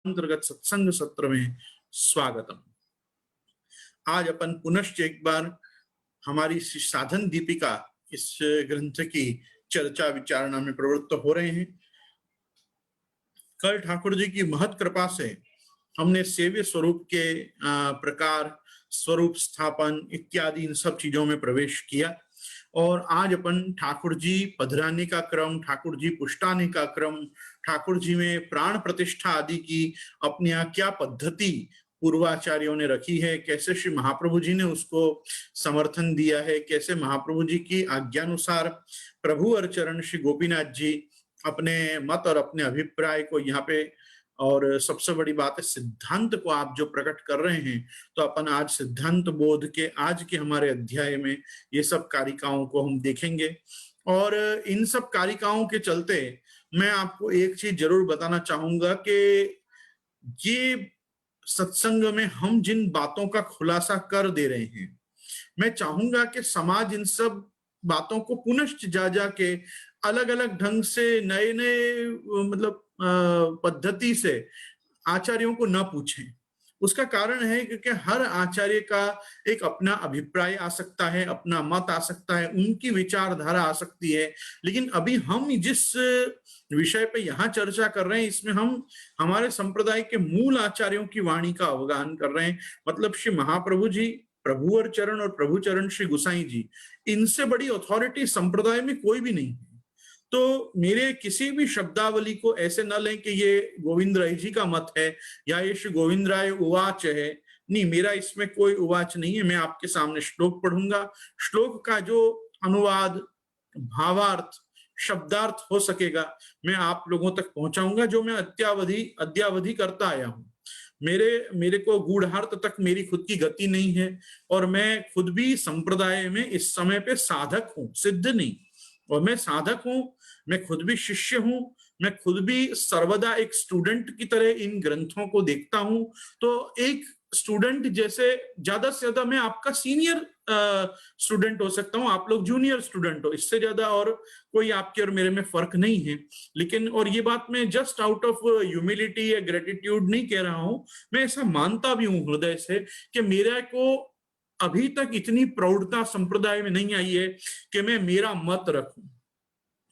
अंतर्गत सत्संग सत्र में स्वागतम। आज अपन पुनश्च एक बार हमारी साधन दीपिका इस ग्रंथ की चर्चा विचारणा में प्रवृत्त हो रहे हैं। कल ठाकुर जी की महत कृपा से हमने सेव्य स्वरूप के प्रकार, स्वरूप स्थापन इत्यादि इन सब चीजों में प्रवेश किया और आज अपन ठाकुर जी पधराने का क्रम, ठाकुर जी पुष्टाने का क्रम, ठाकुर जी में प्राण प्रतिष्ठा आदि की अपने यहाँ क्या पद्धति पूर्वाचार्यों ने रखी है, कैसे श्री महाप्रभु जी ने उसको समर्थन दिया है, कैसे महाप्रभु जी की आज्ञानुसार प्रभु और चरण श्री गोपीनाथ जी अपने मत और अपने अभिप्राय को यहाँ पे, और सबसे बड़ी बात है सिद्धांत को आप जो प्रकट कर रहे हैं, तो अपन आज सिद्धांत बोध के आज के हमारे अध्याय में ये सब कारिकाओं को हम देखेंगे। और इन सब कारिकाओं के चलते मैं आपको एक चीज जरूर बताना चाहूंगा कि ये सत्संग में हम जिन बातों का खुलासा कर दे रहे हैं, मैं चाहूंगा कि समाज इन सब बातों को पुनश्च जा के अलग अलग ढंग से नए नए मतलब पद्धति से आचार्यों को न पूछें। उसका कारण है क्योंकि हर आचार्य का एक अपना अभिप्राय आ सकता है, अपना मत आ सकता है, उनकी विचारधारा आ सकती है। लेकिन अभी हम जिस विषय पे यहाँ चर्चा कर रहे हैं, इसमें हम हमारे संप्रदाय के मूल आचार्यों की वाणी का अवगाहन कर रहे हैं। मतलब श्री महाप्रभु जी, प्रभु और चरण और प्रभु चरण श्री गुसाई जी, इनसे बड़ी अथॉरिटी संप्रदाय में कोई भी नहीं है। तो मेरे किसी भी शब्दावली को ऐसे न लें कि ये गोविंद राय जी का मत है या ये श्री गोविंद राय उवाच है। नहीं, मेरा इसमें कोई उवाच नहीं है। मैं आपके सामने श्लोक पढ़ूंगा, श्लोक का जो अनुवाद, भावार्थ, शब्दार्थ हो सकेगा मैं आप लोगों तक पहुंचाऊंगा, जो मैं अद्यावधि करता आया हूं। मेरे को गूढ़ार्थ तक मेरी खुद की गति नहीं है और मैं खुद भी संप्रदाय में इस समय पे साधक हूं, सिद्ध नहीं। और मैं साधक हूं, मैं खुद भी शिष्य हूं, मैं खुद भी सर्वदा एक स्टूडेंट की तरह इन ग्रंथों को देखता हूं। तो एक स्टूडेंट जैसे ज्यादा से ज्यादा मैं आपका सीनियर स्टूडेंट हो सकता हूं, आप लोग जूनियर स्टूडेंट हो, इससे ज्यादा और कोई आपके और मेरे में फर्क नहीं है। लेकिन और ये बात मैं जस्ट आउट ऑफ ह्यूमिलिटी या ग्रेटिट्यूड नहीं कह रहा हूं, मैं ऐसा मानता भी हूं हृदय से कि मेरे को अभी तक इतनी प्रौढ़ता संप्रदाय में नहीं आई है कि मैं मेरा मत रखूं।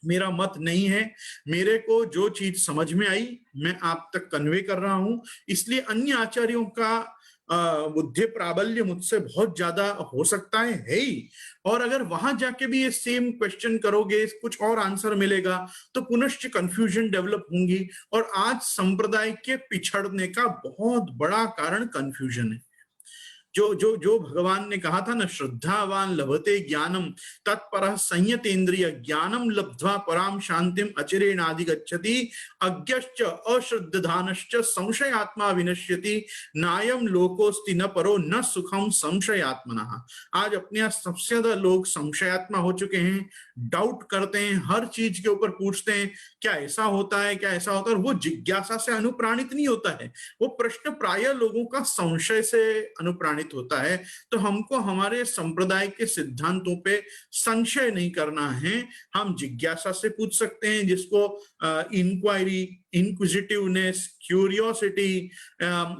मेरा मत नहीं है, मेरे को जो चीज समझ में आई मैं आप तक कन्वे कर रहा हूं। इसलिए अन्य आचार्यों का बुद्धि प्राबल्य मुझसे बहुत ज्यादा हो सकता है ही। और अगर वहां जाके भी ये सेम क्वेश्चन करोगे, कुछ और आंसर मिलेगा, तो पुनश्च कंफ्यूजन डेवलप होंगी। और आज संप्रदाय के पिछड़ने का बहुत बड़ा कारण कंफ्यूजन है। जो भगवान ने कहा था ना, श्रद्धावान लभते ज्ञानम तत्परः संयतेन्द्रिय ज्ञानम लब्ध्वा पराम शांतिम अचिरेणाधिगच्छति अज्ञश्च अश्रद्धानश्च संशयात्मा विनश्यति नायम लोकोस्ति न परो न सुखम संशयात्मनः। आज अपने यहाँ सबसे ज्यादा लोग संशयात्मा हो चुके हैं, डाउट करते हैं, हर चीज के ऊपर पूछते हैं क्या ऐसा होता है, क्या ऐसा होता है। और वो जिज्ञासा से अनुप्राणित नहीं होता है, वो प्रश्न प्राय लोगों का संशय से अनुप्राणित होता है। तो हमको हमारे संप्रदाय के सिद्धांतों पे संशय नहीं करना है, हम जिज्ञासा से पूछ सकते हैं, जिसको इंक्वायरी, इंक्विजिटिवनेस, क्यूरियोसिटी,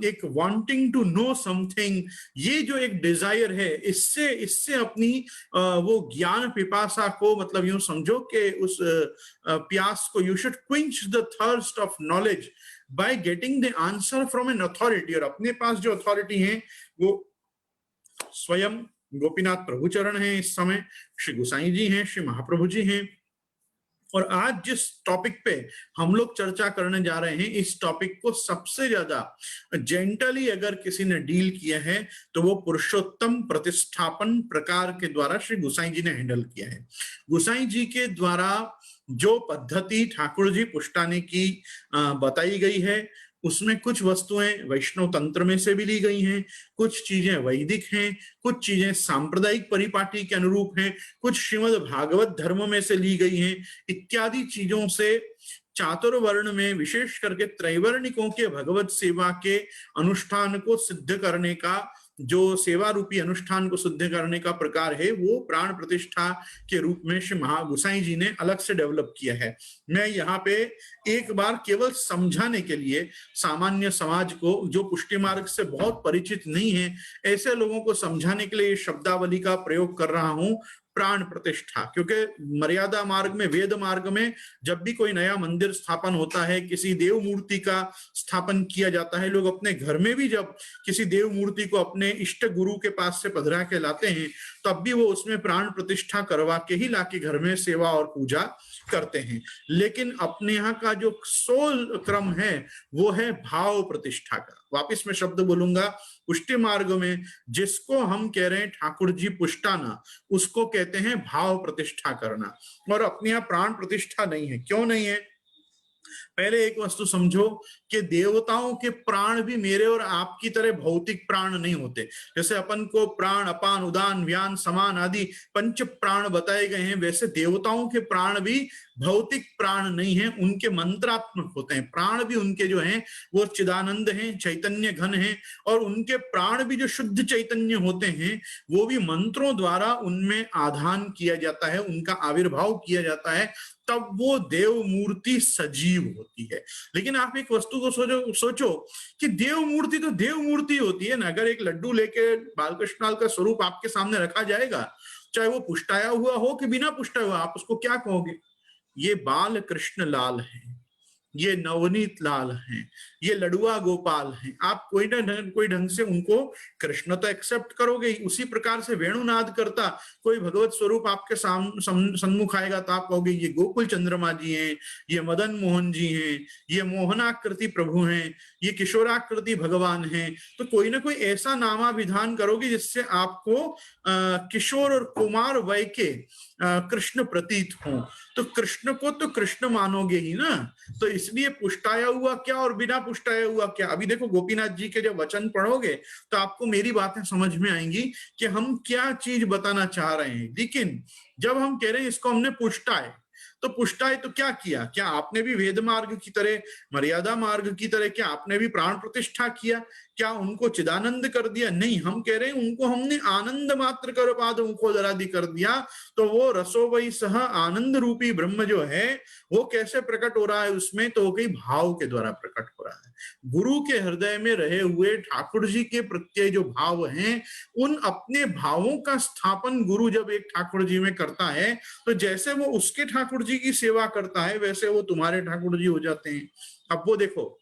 एक वांटिंग टू नो समथिंग, ये जो एक डिजायर है, इससे अपनी वो ज्ञान पिपासा को, मतलब यूं समझो कि उस प्यास को, you should quench the thirst of knowledge by getting the answer from an authority. और अपने पास जो अथॉरिटी है वो स्वयं गोपीनाथ प्रभुचरण हैं, इस समय श्री गुसाई जी हैं, श्री महाप्रभु जी हैं। और आज जिस टॉपिक पे हम लोग चर्चा करने जा रहे हैं, इस टॉपिक को सबसे ज्यादा जेंटली अगर किसी ने डील किया है तो वो पुरुषोत्तम प्रतिष्ठापन प्रकार के द्वारा श्री गुसाई जी ने हैंडल किया है। गुसाई जी के द्वारा जो पद्धति ठाकुर जी पुष्टाने की बताई गई है, उसमें कुछ वस्तुएं वैष्णव तंत्र में से भी ली गई हैं, कुछ चीजें वैदिक हैं, कुछ चीजें सांप्रदायिक परिपाटी के अनुरूप हैं, कुछ श्रीमद् भागवत धर्म में से ली गई हैं। इत्यादि चीजों से चातुर्वर्ण में विशेष करके त्रैवर्णिकों के भगवत सेवा के अनुष्ठान को सिद्ध करने का जो सेवा रूपी अनुष्ठान को सिद्ध करने का प्रकार है वो प्राण प्रतिष्ठा के रूप में श्री महागुसाई जी ने अलग से डेवलप किया है। मैं यहाँ पे एक बार केवल समझाने के लिए सामान्य समाज को, जो पुष्टि मार्ग से बहुत परिचित नहीं है, ऐसे लोगों को समझाने के लिए शब्दावली का प्रयोग कर रहा हूं, प्राण प्रतिष्ठा। क्योंकि मर्यादा मार्ग में, वेद मार्ग में जब भी कोई नया मंदिर स्थापन होता है, किसी देव मूर्ति का स्थापन किया जाता है, लोग अपने घर में भी जब किसी देव मूर्ति को अपने इष्ट गुरु के पास से पधरा के लाते हैं, तब भी वो उसमें प्राण प्रतिष्ठा करवा के ही लाके घर में सेवा और पूजा करते हैं। लेकिन अपने यहाँ का जो सोल क्रम है वो है भाव प्रतिष्ठा का। वापिस मैं शब्द बोलूंगा, पुष्टि मार्ग में जिसको हम कह रहे हैं ठाकुर जी पुष्टाना, उसको कहते हैं भाव प्रतिष्ठा करना, और अपने यहाँ प्राण प्रतिष्ठा नहीं है। क्यों नहीं है? पहले एक वस्तु समझो कि देवताओं के प्राण भी मेरे और आपकी तरह भौतिक प्राण नहीं होते। जैसे अपन को प्राण, अपान, उदान, व्यान, समान आदि पंच प्राण बताए गए हैं, वैसे देवताओं के प्राण भी भौतिक प्राण नहीं है, उनके मंत्रात्मक होते हैं। प्राण भी उनके जो हैं वो चिदानंद हैं, चैतन्य घन हैं, और उनके प्राण भी जो शुद्ध चैतन्य होते हैं वो भी मंत्रों द्वारा उनमें आधान किया जाता है, उनका आविर्भाव किया जाता है, तब वो देव मूर्ति सजीव होती है। लेकिन आप एक वस्तु को सोचो कि देव मूर्ति तो देव मूर्ति होती है ना। अगर एक लड्डू लेके बालकृष्ण का स्वरूप आपके सामने रखा जाएगा, चाहे वो पुष्टाया हुआ हो कि बिना पुष्टाया हुआ, आप उसको क्या कहोगे? ये बाल कृष्ण लाल है, ये नवनीत लाल हैं, ये लडुआ गोपाल हैं। आप कोई ढंग से उनको कृष्ण तो एक्सेप्ट करोगे। उसी प्रकार से वेणुनाद करता कोई भगवत स्वरूप आपके सन्मुख आएगा तो आप कहोगे ये गोकुल चंद्रमा जी हैं, ये मदन मोहन जी हैं, ये मोहनाकृति प्रभु हैं, ये किशोराकृति भगवान हैं। तो कोई ना कोई ऐसा नामाभिधान करोगे जिससे आपको किशोर और कुमार वय के कृष्ण प्रतीत हो। तो कृष्ण को तो कृष्ण मानोगे ही ना। तो इसलिए पुष्टाया हुआ क्या और बिना पुष्टाया हुआ क्या। अभी देखो गोपीनाथ जी के जब वचन पढ़ोगे तो आपको मेरी बातें समझ में आएंगी कि हम क्या चीज बताना चाह रहे हैं। लेकिन जब हम कह रहे हैं इसको हमने पुष्टाए, तो पुष्टाए तो क्या किया? क्या आपने भी वेद मार्ग की तरह, मर्यादा मार्ग की तरह, क्या आपने भी प्राण प्रतिष्ठा किया? क्या उनको चिदानंद कर दिया? नहीं, हम कह रहे हैं उनको हमने आनंद मात्र कर पाद मुखोदरादि कर दिया। तो वो रसो वही सह आनंद रूपी ब्रह्म जो है वो कैसे प्रकट हो रहा है उसमें? तो वो कई भाव के द्वारा प्रकट हो रहा है। गुरु के हृदय में रहे हुए ठाकुर जी के प्रत्यय जो भाव हैं, उन अपने भावों का स्थापन गुरु जब एक ठाकुर जी में करता है, तो जैसे वो उसके ठाकुर जी की सेवा करता है वैसे वो तुम्हारे ठाकुर जी हो जाते हैं। अब वो देखो,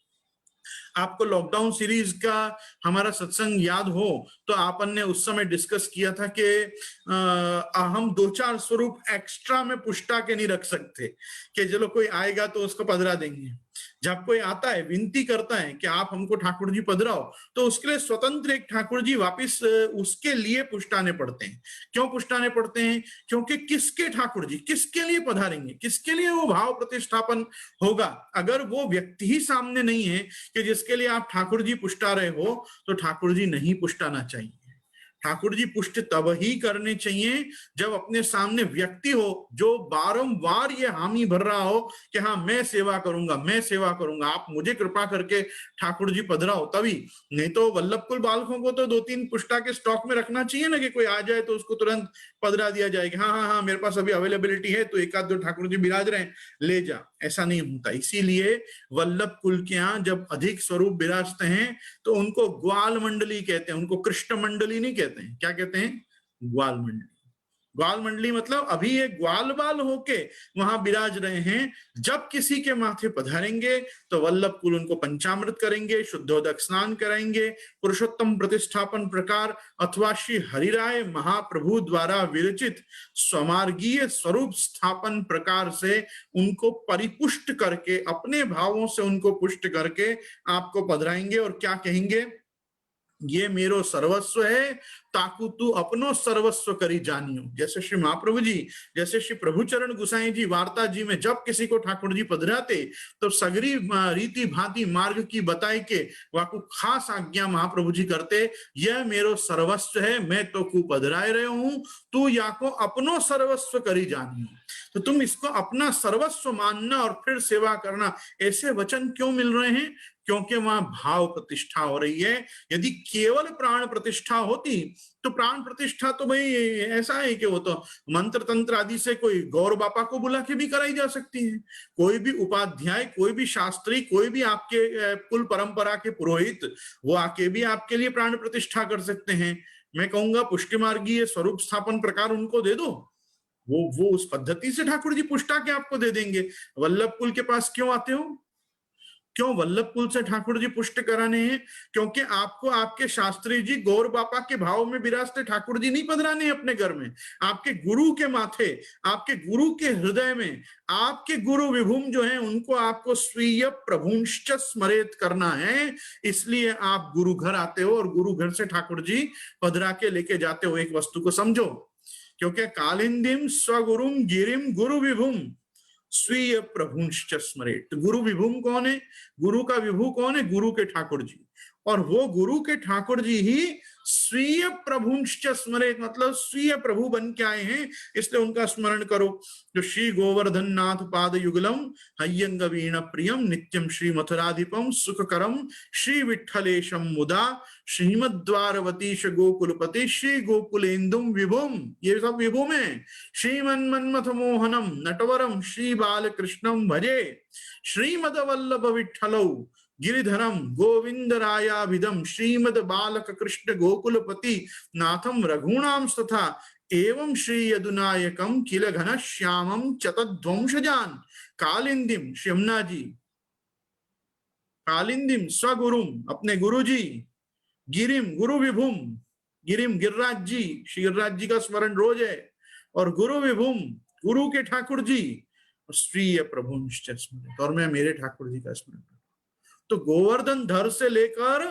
आपको लॉकडाउन सीरीज का हमारा सत्संग याद हो तो आपन ने उस समय डिस्कस किया था कि हम 2-4 स्वरूप एक्स्ट्रा में पुष्टा के नहीं रख सकते कि चलो कोई आएगा तो उसको पधरा देंगे। जब कोई आता है, विनती करता है कि आप हमको ठाकुर जी पधराओ, तो उसके लिए स्वतंत्र एक ठाकुर जी वापिस उसके लिए पुष्टाने पड़ते हैं। क्यों पुष्टाने पड़ते हैं? क्योंकि किसके ठाकुर जी किसके लिए पधारेंगे, किसके लिए वो भाव प्रतिष्ठापन होगा। अगर वो व्यक्ति ही सामने नहीं है कि जिसके लिए आप ठाकुर जी पुष्टा रहे हो, तो ठाकुर जी नहीं पुष्टाना चाहिए। ठाकुर जी पुष्ट तब ही करने चाहिए जब अपने सामने व्यक्ति हो जो बारंबार ये हामी भर रहा हो कि हाँ मैं सेवा करूंगा, मैं सेवा करूंगा, आप मुझे कृपा करके ठाकुर जी पधराओ, तभी। नहीं तो वल्लभ कुल बालकों को तो 2-3 पुष्टा के स्टॉक में रखना चाहिए ना, कि कोई आ जाए तो उसको तुरंत पधरा दिया जाएगा। हाँ हाँ हाँ मेरे पास अभी अवेलेबिलिटी है तो 1-2 ठाकुर जी बिराज रहे हैं, ले जा। ऐसा नहीं होता। इसीलिए वल्लभ कुल के यहाँ जब अधिक स्वरूप विराजते हैं तो उनको ग्वाल मंडली कहते हैं, उनको कृष्ण मंडली नहीं कहते हैं। क्या कहते हैं? ग्वाल मंडली। ग्वाल मंडली मतलब अभी ये ग्वाल बाल होके वहां विराज रहे हैं। जब किसी के माथे पधारेंगे तो वल्लभ कुल उनको पंचामृत करेंगे, शुद्धोदक स्नान कराएंगे, पुरुषोत्तम प्रतिष्ठापन प्रकार अथवा श्री हरिराय महाप्रभु द्वारा विरचित स्वमार्गीय स्वरूप स्थापन प्रकार से उनको परिपुष्ट करके, अपने भावों से उनको पुष्ट करके आपको पधराएंगे और क्या कहेंगे? ये मेरो सर्वस्व है, ताकू तू अपनो सर्वस्व करी जानियो। जैसे श्री महाप्रभु जी, जैसे श्री प्रभुचरण गुसाई जी वार्ता जी में जब किसी को ठाकुर जी पधराते तो सगरी रीति भांति मार्ग की बताई के वाकू खास आज्ञा महाप्रभु जी करते, यह मेरो सर्वस्व है, मैं तो कू पधराए रहे हूं, तू या को अपनो सर्वस्व करी जानियो। तो तुम इसको अपना सर्वस्व मानना और फिर सेवा करना, ऐसे वचन क्यों मिल रहे हैं? क्योंकि वहां भाव प्रतिष्ठा हो रही है। यदि केवल प्राण प्रतिष्ठा होती तो प्राण प्रतिष्ठा तो भाई ऐसा है कि वो तो मंत्र तंत्र आदि से कोई गौर बापा को बुला के भी कराई जा सकती है। कोई भी उपाध्याय, कोई भी शास्त्री, कोई भी आपके कुल परंपरा के पुरोहित, वो आके भी आपके लिए प्राण प्रतिष्ठा कर सकते हैं। मैं कहूंगा पुष्टि मार्गीय स्वरूप स्थापन प्रकार उनको दे दो, वो उस पद्धति से ठाकुर जी पुष्टा के आपको दे देंगे। वल्लभ कुल के पास क्यों आते हो? क्यों वल्लभ कुल से ठाकुर जी पुष्ट कराने हैं? क्योंकि आपको आपके शास्त्री जी गौर बापा के भाव में विराजते ठाकुर जी नहीं पधराने हैं अपने घर में। आपके गुरु के माथे, आपके गुरु के हृदय में, आपके गुरु विभुम जो है उनको आपको स्वीय प्रभुंश्च स्मरेत करना है। इसलिए आप गुरु घर आते हो और गुरु घर से ठाकुर जी पधरा के लेके जाते हो। एक वस्तु को समझो, क्योंकि कालिंदिम स्वगुरुम गिरिम गुरु विभुम स्वीय प्रभुंश्च स्मरेत। गुरु विभुम कौन है? गुरु का विभु कौन है? गुरु के ठाकुर जी। और वो गुरु के ठाकुर जी ही स्वीय प्रभुंश्च स्मरेत, मतलब स्वीय प्रभु बन के आए हैं, इसलिए उनका स्मरण करो। जो श्री गोवर्धन नाथ पाद युगलम हय्यंग वीण प्रियम नित्यम श्री मथुराधिपम सुखकरम श्री विठ्ठलेशम मुदा श्रीमद्वारवतीश गोकुलपति श्री गोकुलेन्दुम विभुम। ये सब विभुम है। श्रीमन मन्मथ मोहनम नटवरम श्री बाल कृष्णम भजे श्रीमद वल्लभ विठ्ठलौ गिरिधरम गोविंद रायाभिधम श्रीमद बालक कृष्ण गोकुलपति नाथम रघुणाम तथा एवं श्री यदुनायकम किल घन श्यामम चतध्वंसजान कालिंदिम। यमुना जी कालिंदिम स्वगुरुम, अपने गुरु जी, गिरिम गुरु विभुम, गिरिम गिरिराज जी, श्री गिरिराज जी का स्मरण रोज है, और गुरु विभुम गुरु के ठाकुर जी, श्री प्रभुंश्च स्मरेत, और मैं मेरे ठाकुर जी का स्मरण। तो गोवर्धन धर से लेकर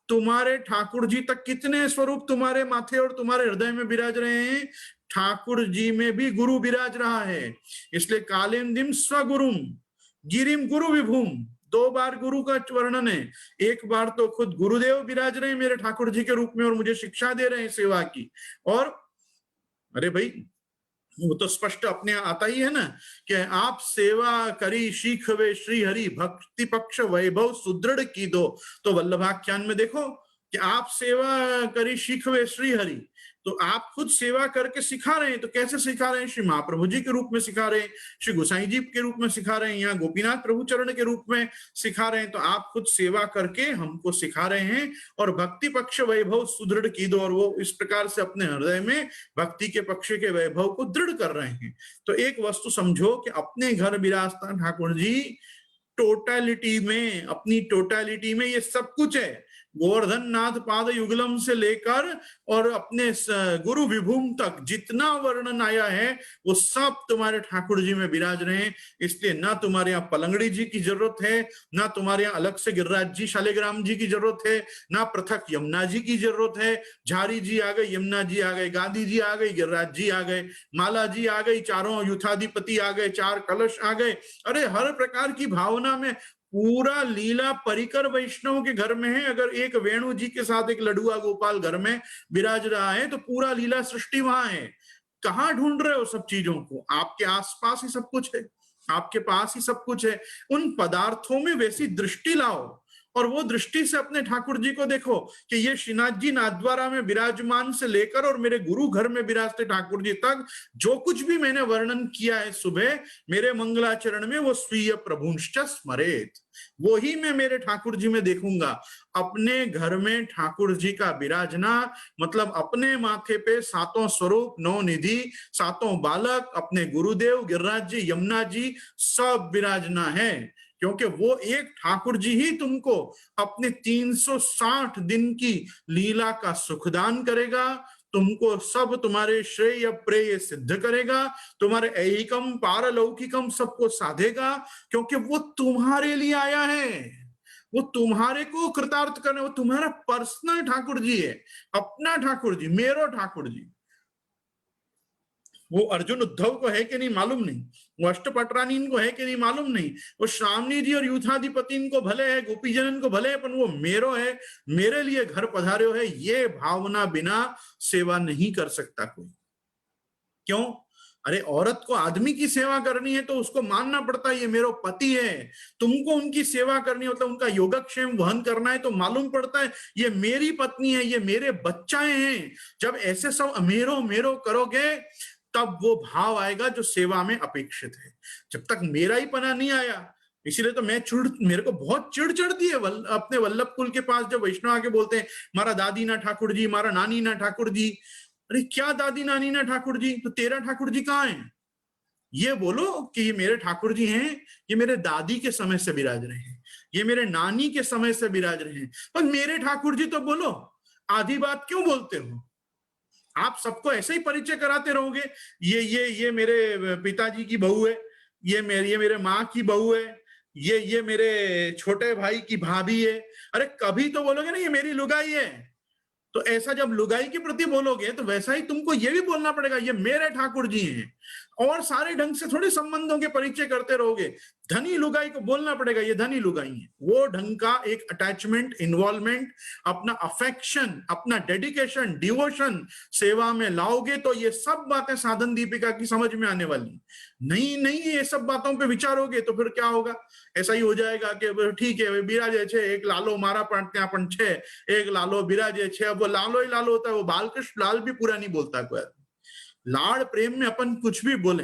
तुम्हारे ठाकुर जी तक कितने स्वरूप तुम्हारे माथे और तुम्हारे हृदय में विराज रहे हैं? ठाकुर जी में भी गुरु विराज रहा है। इसलिए कालिंदिम स्वगुरुम गिरिम गुरु विभुम, दो बार गुरु का वर्णन है। एक बार तो खुद गुरुदेव विराज रहे हैं मेरे ठाकुर जी के रूप में और मुझे शिक्षा दे रहे हैं सेवा की। और अरे भाई वो तो स्पष्ट अपने आता ही है ना कि आप सेवा करी शीख वे श्री हरि भक्ति पक्ष वैभव सुदृढ़ की दो। तो वल्लभाख्यान में देखो कि आप सेवा करी शीख वे श्री हरि, तो आप खुद सेवा करके सिखा रहे हैं। तो कैसे सिखा रहे हैं? श्री महाप्रभु जी के रूप में सिखा रहे हैं, श्री गोसाई जी के रूप में सिखा रहे हैं, यहाँ गोपीनाथ प्रभु चरण के रूप में सिखा रहे हैं। तो आप खुद सेवा करके हमको सिखा रहे हैं और भक्ति पक्ष वैभव सुदृढ़ की दो, और वो इस प्रकार से अपने हृदय में भक्ति के पक्ष के वैभव को दृढ़ कर रहे हैं। तो एक वस्तु समझो कि अपने घर विराजता ठाकुर जी टोटलिटी में, अपनी टोटलिटी में ये सब कुछ है। गोवर्धन नाथ पाद युगलम से लेकर और अपने गुरु विभूम तक जितना वर्णन आया है वो सब तुम्हारे ठाकुर जी में विराज रहे हैं। इसलिए ना तुम्हारे यहाँ पलंगड़ी जी की जरूरत है, ना तुम्हारे यहाँ अलग से गिरिराज जी शालिग्राम जी की जरूरत है, ना पृथक यमुना जी की जरूरत है। झारी जी आ गए, यमुना जी आ गए, गांधी जी आ गई, गिरिराज जी आ गए, माला जी आ गई, चारों युथाधिपति आ गए, चार कलश आ गए। अरे हर प्रकार की भावना में पूरा लीला परिकर वैष्णव के घर में है। अगर एक वेणु जी के साथ एक लडुआ गोपाल घर में विराज रहा है तो पूरा लीला सृष्टि वहां है। कहाँ ढूंढ रहे हो सब चीजों को? आपके आसपास ही सब कुछ है, आपके पास ही सब कुछ है। उन पदार्थों में वैसी दृष्टि लाओ और वो दृष्टि से अपने ठाकुर जी को देखो कि ये श्रीनाथ जी नाथद्वारा में विराजमान से लेकर और मेरे गुरु घर में विराजते ठाकुर जी तक जो कुछ भी मैंने वर्णन किया है सुबह मेरे मंगलाचरण में, वो स्वीय प्रभुंश्च स्मरेत, वो ही मैं मेरे ठाकुर जी में देखूंगा। अपने घर में ठाकुर जी का विराजना मतलब अपने माथे पे सातों स्वरूप, नौ निधि, सातों बालक, अपने गुरुदेव गिरिराज जी, यमुना जी सब विराजना है। क्योंकि वो एक ठाकुर जी ही तुमको अपने 360 दिन की लीला का सुखदान करेगा, तुमको सब तुम्हारे श्रेय प्रेय सिद्ध करेगा, तुम्हारे ऐहिकम पारलौकिकम सबको साधेगा, क्योंकि वो तुम्हारे लिए आया है। वो तुम्हारे को कृतार्थ करने, वो तुम्हारा पर्सनल ठाकुर जी है, अपना ठाकुर जी, मेरो ठाकुर जी। वो अर्जुन उद्धव को है कि नहीं मालूम नहीं, वो अष्टपटरानी इनको है कि नहीं मालूम नहीं, वो श्रावणी जी और यूथाधिपति इनको भले है, गोपीजन को भले है, पर वो मेरो है, मेरे लिए घर पधारे है, ये भावना बिना सेवा नहीं कर सकता कोई। क्यों? अरे औरत को आदमी की सेवा करनी है तो उसको मानना पड़ता है ये मेरो पति है। तुमको उनकी सेवा करनी मतलब उनका योगक्षेम वहन करना है तो मालूम पड़ता है ये मेरी पत्नी है, ये मेरे बच्चाएं हैं। जब ऐसे सब मेरो मेरो करोगे तब वो भाव आएगा जो सेवा में अपेक्षित है। जब तक मेरा ही पना नहीं आया, इसीलिए तो मेरे को बहुत चिढ़ चढ़ती है अपने वल्लभ कुल के पास जब वैष्णव आके बोलते हैं मारा दादी ना ठाकुर जी, मारा नानी ना ठाकुर जी। अरे क्या दादी नानी ना ठाकुर जी, तो तेरा ठाकुर जी कहाँ है? ये बोलो कि ये मेरे ठाकुर जी हैं, ये मेरे दादी के समय से विराज रहे हैं, ये मेरे नानी के समय से विराज रहे हैं, पर मेरे ठाकुर जी तो बोलो। आधी बात क्यों बोलते हो? आप सबको ऐसे ही परिचय कराते रहोगे, ये मेरे पिताजी की बहू है, ये मेरे माँ की बहू है, ये मेरे छोटे भाई की भाभी है। अरे कभी तो बोलोगे ना ये मेरी लुगाई है। तो ऐसा जब लुगाई के प्रति बोलोगे तो वैसा ही तुमको ये भी बोलना पड़ेगा ये मेरे ठाकुर जी हैं। और सारे ढंग से थोड़े संबंधों के परिचय करते रहोगे। धनी लुगाई को बोलना पड़ेगा ये धनी लुगाई है। वो ढंग का एक अटैचमेंट, इन्वॉल्वमेंट, अपना अफेक्शन, अपना डेडिकेशन, डिवोशन सेवा में लाओगे तो ये सब बातें साधन दीपिका की समझ में आने वाली। नहीं ये सब बातों पे विचारोगे तो फिर क्या होगा? ऐसा ही हो जाएगा कि ठीक है बिराजे छे एक लालो मारा पण त्या पण छे, एक लालो बिराजे छे। अब वो लालो ही लालो होता है, वो बालकृष्ण लाल भी पूरा नहीं बोलता कोई। लाड़ प्रेम में अपन कुछ भी बोले।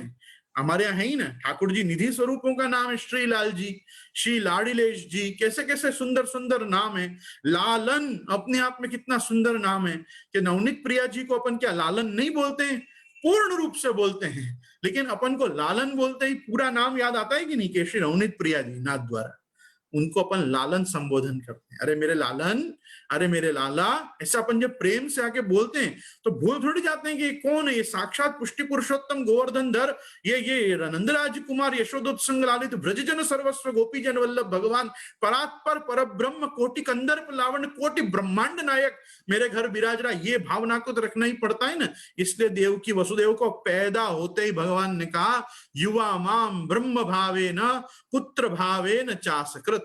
हमारे यहाँ है ही ना ठाकुर जी निधि स्वरूपों का नाम है श्री लाल जी, श्री लाड़ीलेश जी, कैसे कैसे सुंदर सुंदर नाम है। लालन अपने आप में कितना सुंदर नाम है कि नवनीत प्रिया जी को अपन क्या लालन नहीं बोलते हैं? पूर्ण रूप से बोलते हैं, लेकिन अपन को लालन बोलते ही पूरा नाम याद आता है कि नहीं? कि श्री नवनीत प्रिया जी नाथ द्वारा उनको अपन लालन संबोधन करते हैं। अरे मेरे लालन, अरे मेरे लाला, ऐसा अपन जब प्रेम से आके बोलते हैं तो भूल थोड़ी जाते हैं कि कौन है ये? साक्षात पुष्टि पुरुषोत्तम गोवर्धन धर, ये नंदराज कुमार यशोदोत्संग लालित ब्रजजन सर्वस्व गोपी जन वल्लभ भगवान परात्पर पर ब्रह्म कोटि कंदर्प लावण कोटि ब्रह्मांड नायक मेरे घर विराज रहा। ये भावना को तो रखना ही पड़ता है ना। इसलिए देव की वसुदेव को पैदा होते ही भगवान ने कहा युवा माम ब्रह्म भावे न पुत्र भावे न चासकृत।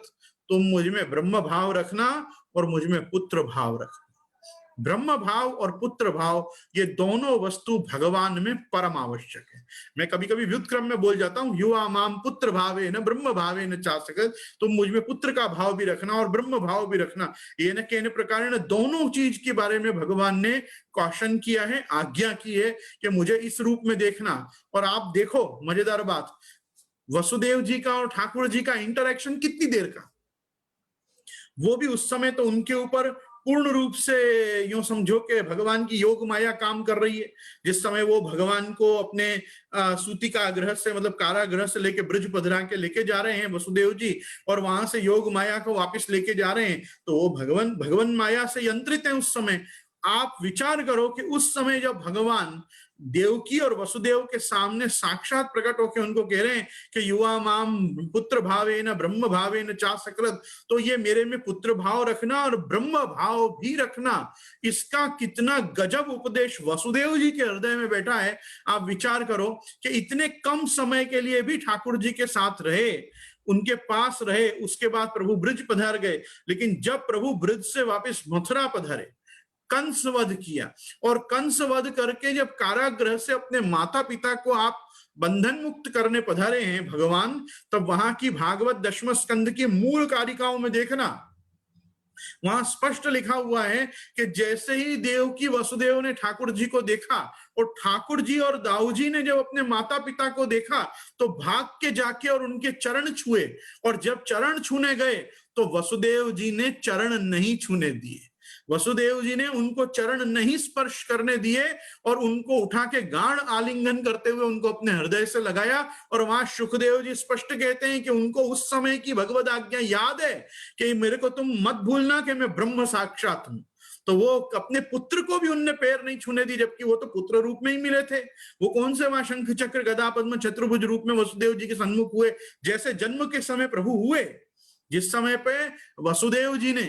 तुम मुझ में ब्रह्म भाव रखना और मुझ में पुत्र भाव रखना। ब्रह्म भाव और पुत्र भाव ये दोनों वस्तु भगवान में परम आवश्यक है। मैं कभी कभी व्युत्क्रम में बोल जाता हूं युवा माम पुत्र भावे न ब्रह्म भावे न चासकृत। तुम मुझ में पुत्र का भाव भी रखना और ब्रह्म भाव भी रखना। ये न कहने प्रकार न दोनों चीज के बारे में भगवान ने कौशन किया है, आज्ञा की है कि मुझे इस रूप में देखना। और आप देखो मजेदार बात, वसुदेव जी का और ठाकुर जी का इंटरेक्शन कितनी देर का, वो भी उस समय तो उनके ऊपर पूर्ण रूप से यूं समझो कि भगवान की योग माया काम कर रही है। जिस समय वो भगवान को अपने सूतिका गृह से मतलब कारागृह से लेके ब्रज पधरा के लेके जा रहे हैं वसुदेव जी, और वहां से योग माया को वापस लेके जा रहे हैं, तो वो भगवान माया से यंत्रित है उस समय। आप विचार करो कि उस समय जब भगवान देवकी और वसुदेव के सामने साक्षात प्रकट होकर उनको कह रहे हैं कि युवा माम पुत्र भावे न ब्रह्म भावे न चासकृत, तो ये मेरे में पुत्र भाव रखना और ब्रह्म भाव भी रखना, इसका कितना गजब उपदेश वसुदेव जी के हृदय में बैठा है। आप विचार करो कि इतने कम समय के लिए भी ठाकुर जी के साथ रहे, उनके पास रहे, उसके बाद प्रभु ब्रज पधार गए। लेकिन जब प्रभु ब्रज से वापस मथुरा पधारे, कंस वध किया, और कंस वध करके जब कारागृह से अपने माता पिता को आप बंधन मुक्त करने पधारे हैं भगवान, तब वहां की भागवत दशम स्कंद की मूल कारिकाओं में देखना, वहां स्पष्ट लिखा हुआ है कि जैसे ही देवकी वसुदेव ने ठाकुर जी को देखा और ठाकुर जी और दाऊ जी ने जब अपने माता पिता को देखा तो भाग के जाके और उनके चरण छुए, और जब चरण छूने गए तो वसुदेव जी ने चरण नहीं छूने दिए, वसुदेव जी ने उनको चरण नहीं स्पर्श करने दिए, और उनको उठा के गाढ़ आलिंगन करते हुए उनको अपने हृदय से लगाया। और वहां सुखदेव जी स्पष्ट कहते हैं कि उनको उस समय की भगवद आज्ञा याद है कि मेरे को तुम मत भूलना कि मैं ब्रह्म साक्षात हूं। तो वो अपने पुत्र को भी उनने पैर नहीं छूने दी, जबकि वो तो पुत्र रूप में ही मिले थे। वो कौन से वहां शंख चक्र गदा पद्म चतुर्भुज रूप में वसुदेव जी के सन्मुख हुए, जैसे जन्म के समय प्रभु हुए, जिस समय पे वसुदेव जी ने,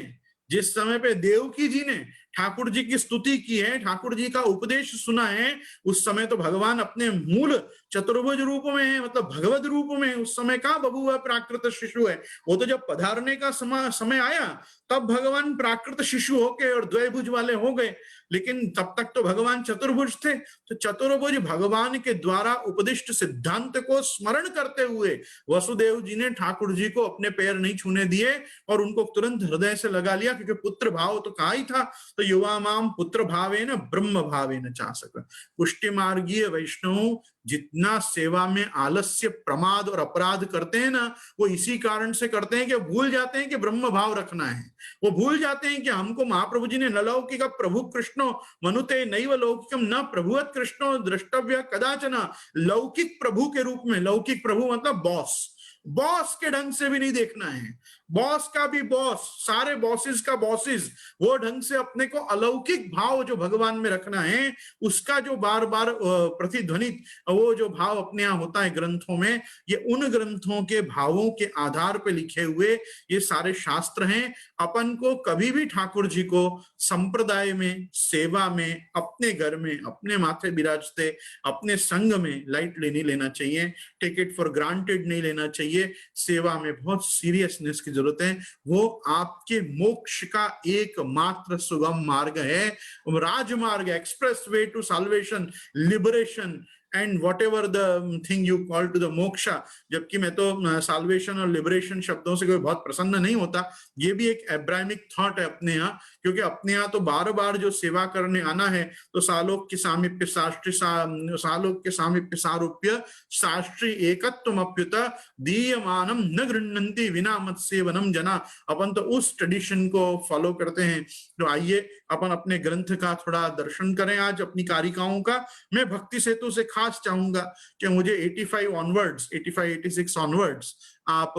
जिस समय पे देवकी जी ने ठाकुर जी की स्तुति की है, ठाकुर जी का उपदेश सुना है, उस समय तो भगवान अपने मूल चतुर्भुज रूप में है, मतलब भगवत रूप में है। उस समय का बभुआ प्राकृत शिशु है। वो तो जब पधारने का समय आया तब भगवान प्राकृत शिशु होके और द्वैभुज वाले हो गए, लेकिन तब तक तो भगवान चतुर्भुज थे। तो चतुर्भुज भगवान के द्वारा उपदिष्ट सिद्धांत को स्मरण करते हुए वसुदेव जी ने ठाकुर जी को अपने पैर नहीं छूने दिए और उनको तुरंत हृदय से लगा लिया, क्योंकि पुत्र भाव तो कहा ही था। तो युवा माम पुत्र भावेन ब्रह्म भावेन चासक। पुष्टि मार्गीय वैष्णव जितना सेवा में आलस्य, प्रमाद और अपराध करते हैं ना, वो इसी कारण से करते हैं कि भूल जाते हैं कि ब्रह्म भाव रखना है। वो भूल जाते हैं कि हमको महाप्रभु जी ने नलौकिक प्रभु कृष्णो मनुते नैव लौकिकम न प्रभुवत कृष्णो द्रष्टव्य कदाचन, लौकिक प्रभु के रूप में, लौकिक प्रभु मतलब बॉस, बॉस के ढंग से भी नहीं देखना है। बॉस का भी बॉस, सारे बॉसेस का बॉसेस, वो ढंग से अपने को अलौकिक भाव जो भगवान में रखना है, उसका जो बार बार प्रतिध्वनित वो जो भाव अपने यहाँ होता है ग्रंथों में, ये उन ग्रंथों के भावों के आधार पर लिखे हुए ये सारे शास्त्र हैं। अपन को कभी भी ठाकुर जी को संप्रदाय में, सेवा में, अपने घर में, अपने माथे विराजते अपने संग में लाइटली नहीं लेना चाहिए, टेक इट फॉर ग्रांटेड नहीं लेना चाहिए। सेवा में बहुत सीरियसनेस की जरूरत है। वो आपके मोक्ष का एकमात्र सुगम मार्ग है, राजमार्ग, expressway to salvation, liberation and whatever the thing you call to the moksha. जबकि मैं तो साल्वेशन और लिबरेशन शब्दों से कोई बहुत प्रसन्न नहीं होता। ये भी एक एब्राहमिक थॉट है अपने यहाँ, क्योंकि अपने यहाँ तो बार बार जो सेवा करने आना है तो सालोक के सामीप्य शास्त्री, सालोक के सामीप्य सारूप्य शास्त्री एकत्वम अप्युत दीयमानम न गृह्णन्ति विना मत सेवनम जना। अपन तो उस ट्रेडिशन को फॉलो करते हैं। तो आइए अपन अपने ग्रंथ का थोड़ा दर्शन करें आज, अपनी कारिकाओं का। मैं भक्ति सेतु से खास चाहूंगा कि मुझे 85 ऑनवर्ड्स, 85 86 ऑनवर्ड्स आप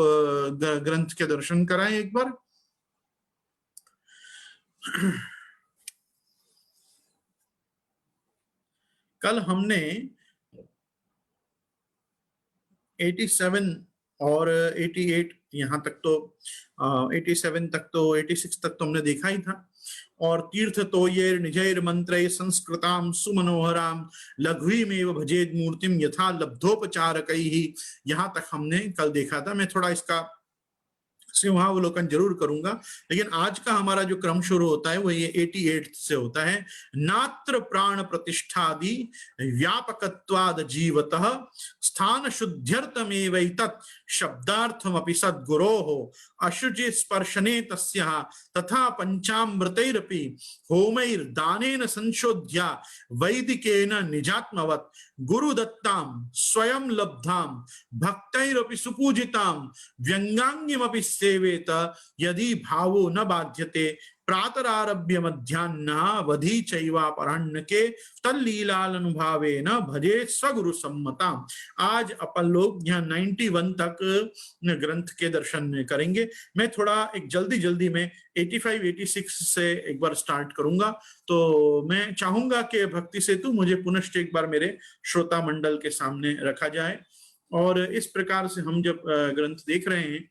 ग्रंथ के दर्शन कराएं एक बार। कल हमने 87 और 88 यहाँ तक तो 87 तक तो 86 तक तो हमने देखा ही था। और तीर्थ तो ये निजैर मंत्रे संस्कृताम सुमनोहराम लघुमेव भजेद मूर्तिम यथा लब्धोपचारकैहि, यहाँ तक हमने कल देखा था। मैं थोड़ा इसका सिंहावलोकन जरूर करूंगा, लेकिन आज का हमारा जो क्रम शुरू होता है वो ये 88 से होता है। नात्र प्राण प्रतिष्ठादि व्यापकत्वाद जीवतः स्थान शुद्ध्यर्थमेवैतत् शब्दार्थमपि सद्गुरोः अशुचि स्पर्शने तस्याः तथा पंचामृतैरपि होमैर्दानेन संशोध्या वैदिकेन निजात्मवत् गुरुदत्तां स्वयं लब्धां भक्तैरपि सुपूजितां व्यंगांगिमपि सेवेत यदि भावो न बाध्यते प्रातरारभ्य मध्याह्नावधि चैवापराह्नके तल्लीलानुभावेन भजे स्वगुरु सम्मता। आज अपन लोग यहाँ 91 तक ग्रंथ के दर्शन करेंगे। मैं थोड़ा एक जल्दी में 85 86 से एक बार स्टार्ट करूंगा। तो मैं चाहूंगा कि भक्ति सेतु मुझे पुनश्च एक बार मेरे श्रोता मंडल के सामने रखा जाए। और इस प्रकार से हम जब ग्रंथ देख रहे हैं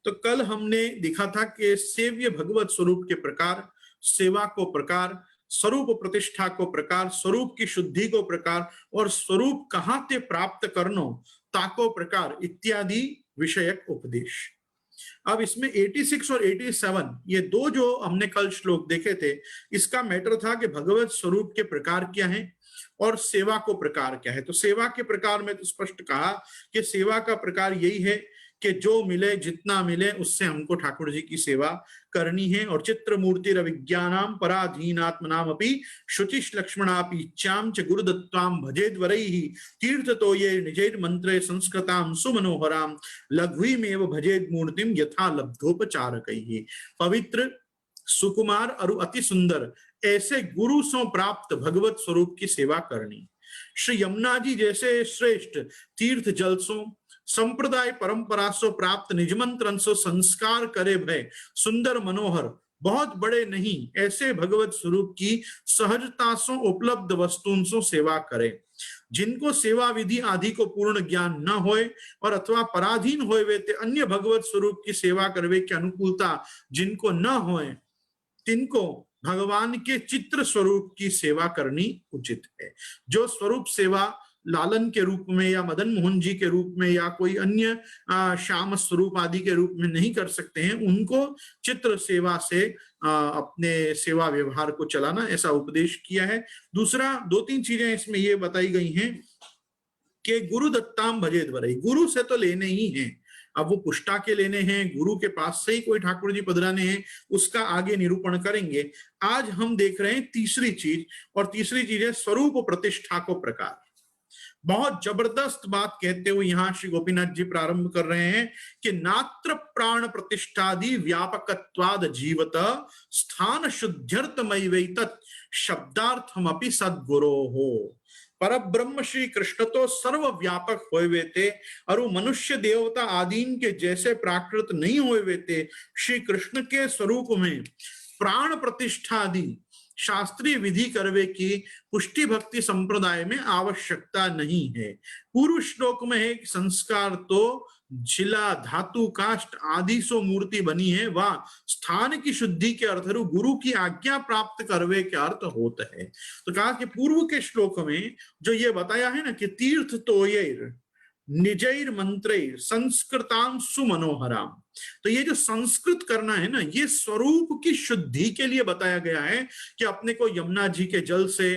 तो कल हमने देखा था कि सेव्य भगवत स्वरूप के प्रकार, सेवा को प्रकार, स्वरूप प्रतिष्ठा को प्रकार, स्वरूप की शुद्धि को प्रकार और स्वरूप कहाँ ते प्राप्त करनो ताको प्रकार इत्यादि विषयक उपदेश। अब इसमें 86 और 87 ये दो जो हमने कल श्लोक देखे थे, इसका मैटर था कि भगवत स्वरूप के प्रकार क्या है और सेवा को प्रकार क्या है। तो सेवा के प्रकार में तो स्पष्ट कहा कि सेवा का प्रकार यही है कि जो मिले, जितना मिले उससे हमको ठाकुर जी की सेवा करनी है। और चित्र मूर्ति रविज्ञानाम पराधीनात्मनाम अपि शुचिश लक्ष्मणापि इच्छाम च गुरुदत्ताम भजेद्वरैहि तीर्थ तो ये निजैर मंत्रे संस्कृताम सुमनोहराम लघुमेव भजेद मूर्तिम यथा लब्धोपचारकैहि। पवित्र, सुकुमार और अति सुंदर ऐसे गुरु सो प्राप्त भगवत स्वरूप की सेवा करनी। श्री यमुना जी जैसे श्रेष्ठ तीर्थ जल सो संप्रदाय परंपरा सो प्राप्त निजमंत्रन सो संस्कार करे भय सुंदर मनोहर बहुत बड़े नहीं, ऐसे भगवत स्वरूप की सहजता सो उपलब्ध वस्तुओं सो सेवा करे। जिनको सेवा विधि आदि को पूर्ण ज्ञान न होए और अथवा पराधीन होए वे ते अन्य भगवत स्वरूप की सेवा करवे की अनुकूलता जिनको न होए, तिनको भगवान के चित्र स्वरूप की सेवा करनी उचित है। जो स्वरूप सेवा लालन के रूप में या मदन मोहन जी के रूप में या कोई अन्य श्याम स्वरूप आदि के रूप में नहीं कर सकते हैं, उनको चित्र सेवा से अपने सेवा व्यवहार को चलाना, ऐसा उपदेश किया है। दूसरा, 2-3 चीजें इसमें ये बताई गई हैं कि गुरु दत्ताम भजेत वरई, गुरु से तो लेने ही हैं। अब वो पुष्टा के लेने हैं, गुरु के पास से ही कोई ठाकुर जी पधराने हैं, उसका आगे निरूपण करेंगे। आज हम देख रहे हैं तीसरी चीज, और तीसरी चीज है स्वरूप प्रतिष्ठा को प्रकार। बहुत जबरदस्त बात कहते हुए यहां श्री गोपीनाथ जी प्रारंभ कर रहे हैं कि नात्र प्राण प्रतिष्ठादि व्यापकत्वाद जीवत स्थान शुद्ध्यर्थमय वैतत् शब्दार्थमपि सद्गुरो हो। पर ब्रह्म श्री कृष्ण तो सर्वव्यापक होए वे थे, और वो मनुष्य देवता आदीन के जैसे प्राकृत नहीं होए वे थे। श्री कृष्ण के स्वरूप में प्राण प्रतिष्ठा आदि शास्त्रीय विधि करवे की पुष्टि भक्ति संप्रदाय में आवश्यकता नहीं है। पूर्व श्लोक में है संस्कार तो शिला धातु काष्ठ आदि सो मूर्ति बनी है, वह स्थान की शुद्धि के अर्थ गुरु की आज्ञा प्राप्त करवे के अर्थ होता है। तो कहा कि पूर्व के श्लोक में जो ये बताया है ना कि तीर्थ तोयर निजैर मंत्रैर संस्कृतांशु मनोहराम, तो ये जो संस्कृत करना है ना, ये स्वरूप की शुद्धि के लिए बताया गया है कि अपने को यमुना जी के जल से,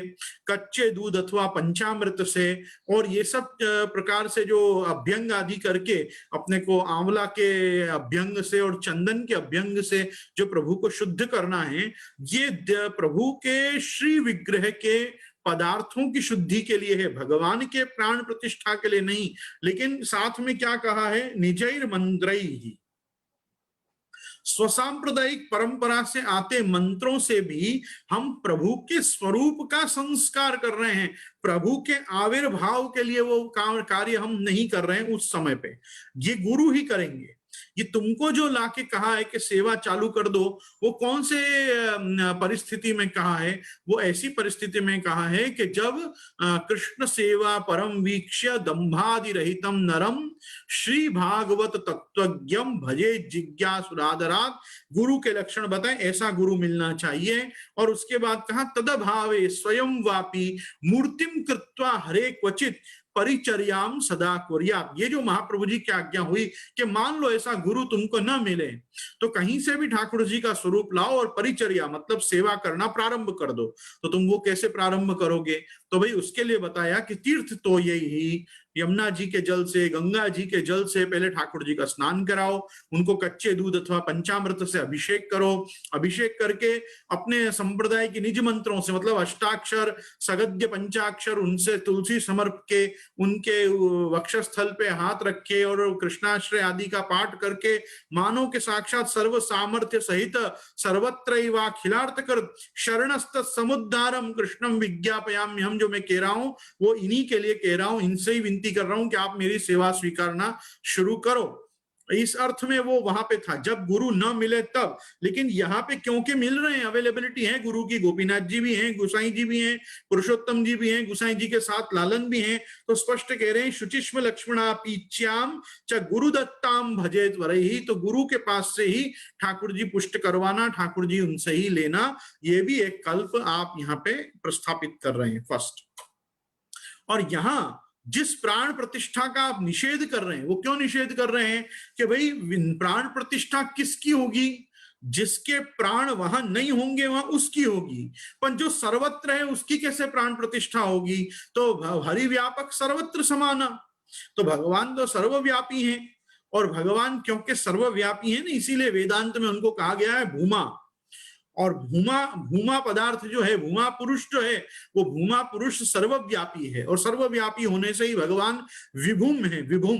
कच्चे दूध अथवा पंचामृत से, और ये सब प्रकार से जो अभ्यंग आदि करके अपने को आंवला के अभ्यंग से और चंदन के अभ्यंग से जो प्रभु को शुद्ध करना है, ये प्रभु के श्री विग्रह के पदार्थों की शुद्धि के लिए है, भगवान के प्राण प्रतिष्ठा के लिए नहीं। लेकिन साथ में क्या कहा है, निजैर मंत्रैहि, स्वसांप्रदायिक परंपरा से आते मंत्रों से भी हम प्रभु के स्वरूप का संस्कार कर रहे हैं। प्रभु के आविर्भाव के लिए वो कार्य हम नहीं कर रहे हैं उस समय पे, ये गुरु ही करेंगे। ये तुमको जो लाके कहा है कि सेवा चालू कर दो, वो कौन से परिस्थिति में कहा है? वो ऐसी परिस्थिति में कहा है कि जब कृष्ण सेवा परम वीक्ष्य दंभादि रहितम नरम श्री भागवत तत्वज्ञम भजे जिज्ञासुरादराग, गुरु के लक्षण बताए, ऐसा गुरु मिलना चाहिए। और उसके बाद कहा तदभावे स्वयं वापी मूर्तिम कृत्वा हरे क्वचित परिचर्याम सदा कुर्यात्। ये जो महाप्रभु जी की आज्ञा हुई कि मान लो ऐसा गुरु तुमको न मिले तो कहीं से भी ठाकुर जी का स्वरूप लाओ और परिचर्या मतलब सेवा करना प्रारंभ कर दो। तो तुम वो कैसे प्रारंभ करोगे? तो भाई उसके लिए बताया कि तीर्थ तो यही, यमुना जी के जल से, गंगा जी के जल से पहले ठाकुर जी का स्नान कराओ, उनको कच्चे दूध अथवा पंचामृत से अभिषेक करो, अभिषेक करके अपने संप्रदाय के निज मंत्रों से मतलब अष्टाक्षर सगद्य पंचाक्षर उनसे तुलसी समर्प के उनके वक्षस्थल पे हाथ रखे और कृष्णाश्रय आदि का पाठ करके मानो के साक्षात सर्व सामर्थ्य सहित सर्वत्रैवाखिलार्थ कर शरणस्त समुद्धारम कृष्णम विज्ञापयामि, हम जो मैं कह रहा हूं वो इन्हीं के लिए कह रहा हूं, इनसे ही विनती कर रहा हूं कि आप मेरी सेवा स्वीकारना शुरू करो। इस अर्थ में वो वहां पे था जब गुरु न मिले तब। लेकिन यहाँ पे क्योंकि मिल रहे हैं, अवेलेबिलिटी है गुरु की, गोपीनाथ जी भी हैं, गुसाई जी भी हैं, पुरुषोत्तम जी भी हैं, गुसाई जी के साथ लालन भी हैं, तो स्पष्ट कह रहे हैं शुचिष्म लक्ष्मणा पीच्याम च गुरुदत्ताम भजेत वरहि, तो गुरु के पास से ही ठाकुर जी पुष्ट करवाना, ठाकुर जी उनसे ही लेना, ये भी एक कल्प आप यहाँ पे प्रस्थापित कर रहे हैं फर्स्ट। और यहां जिस प्राण प्रतिष्ठा का आप निषेध कर रहे हैं, वो क्यों निषेध कर रहे हैं कि भाई प्राण प्रतिष्ठा किसकी होगी? जिसके प्राण वहां नहीं होंगे वहां उसकी होगी, पर जो सर्वत्र है उसकी कैसे प्राण प्रतिष्ठा होगी? तो हरिव्यापक सर्वत्र समाना, तो भगवान तो सर्वव्यापी हैं, और भगवान क्योंकि सर्वव्यापी है ना, इसीलिए वेदांत में उनको कहा गया है भूमा। और भूमा पदार्थ जो है, भूमा पुरुष जो है, वो भूमा पुरुष सर्वव्यापी है, और सर्वव्यापी होने से ही भगवान विभुम है। विभुम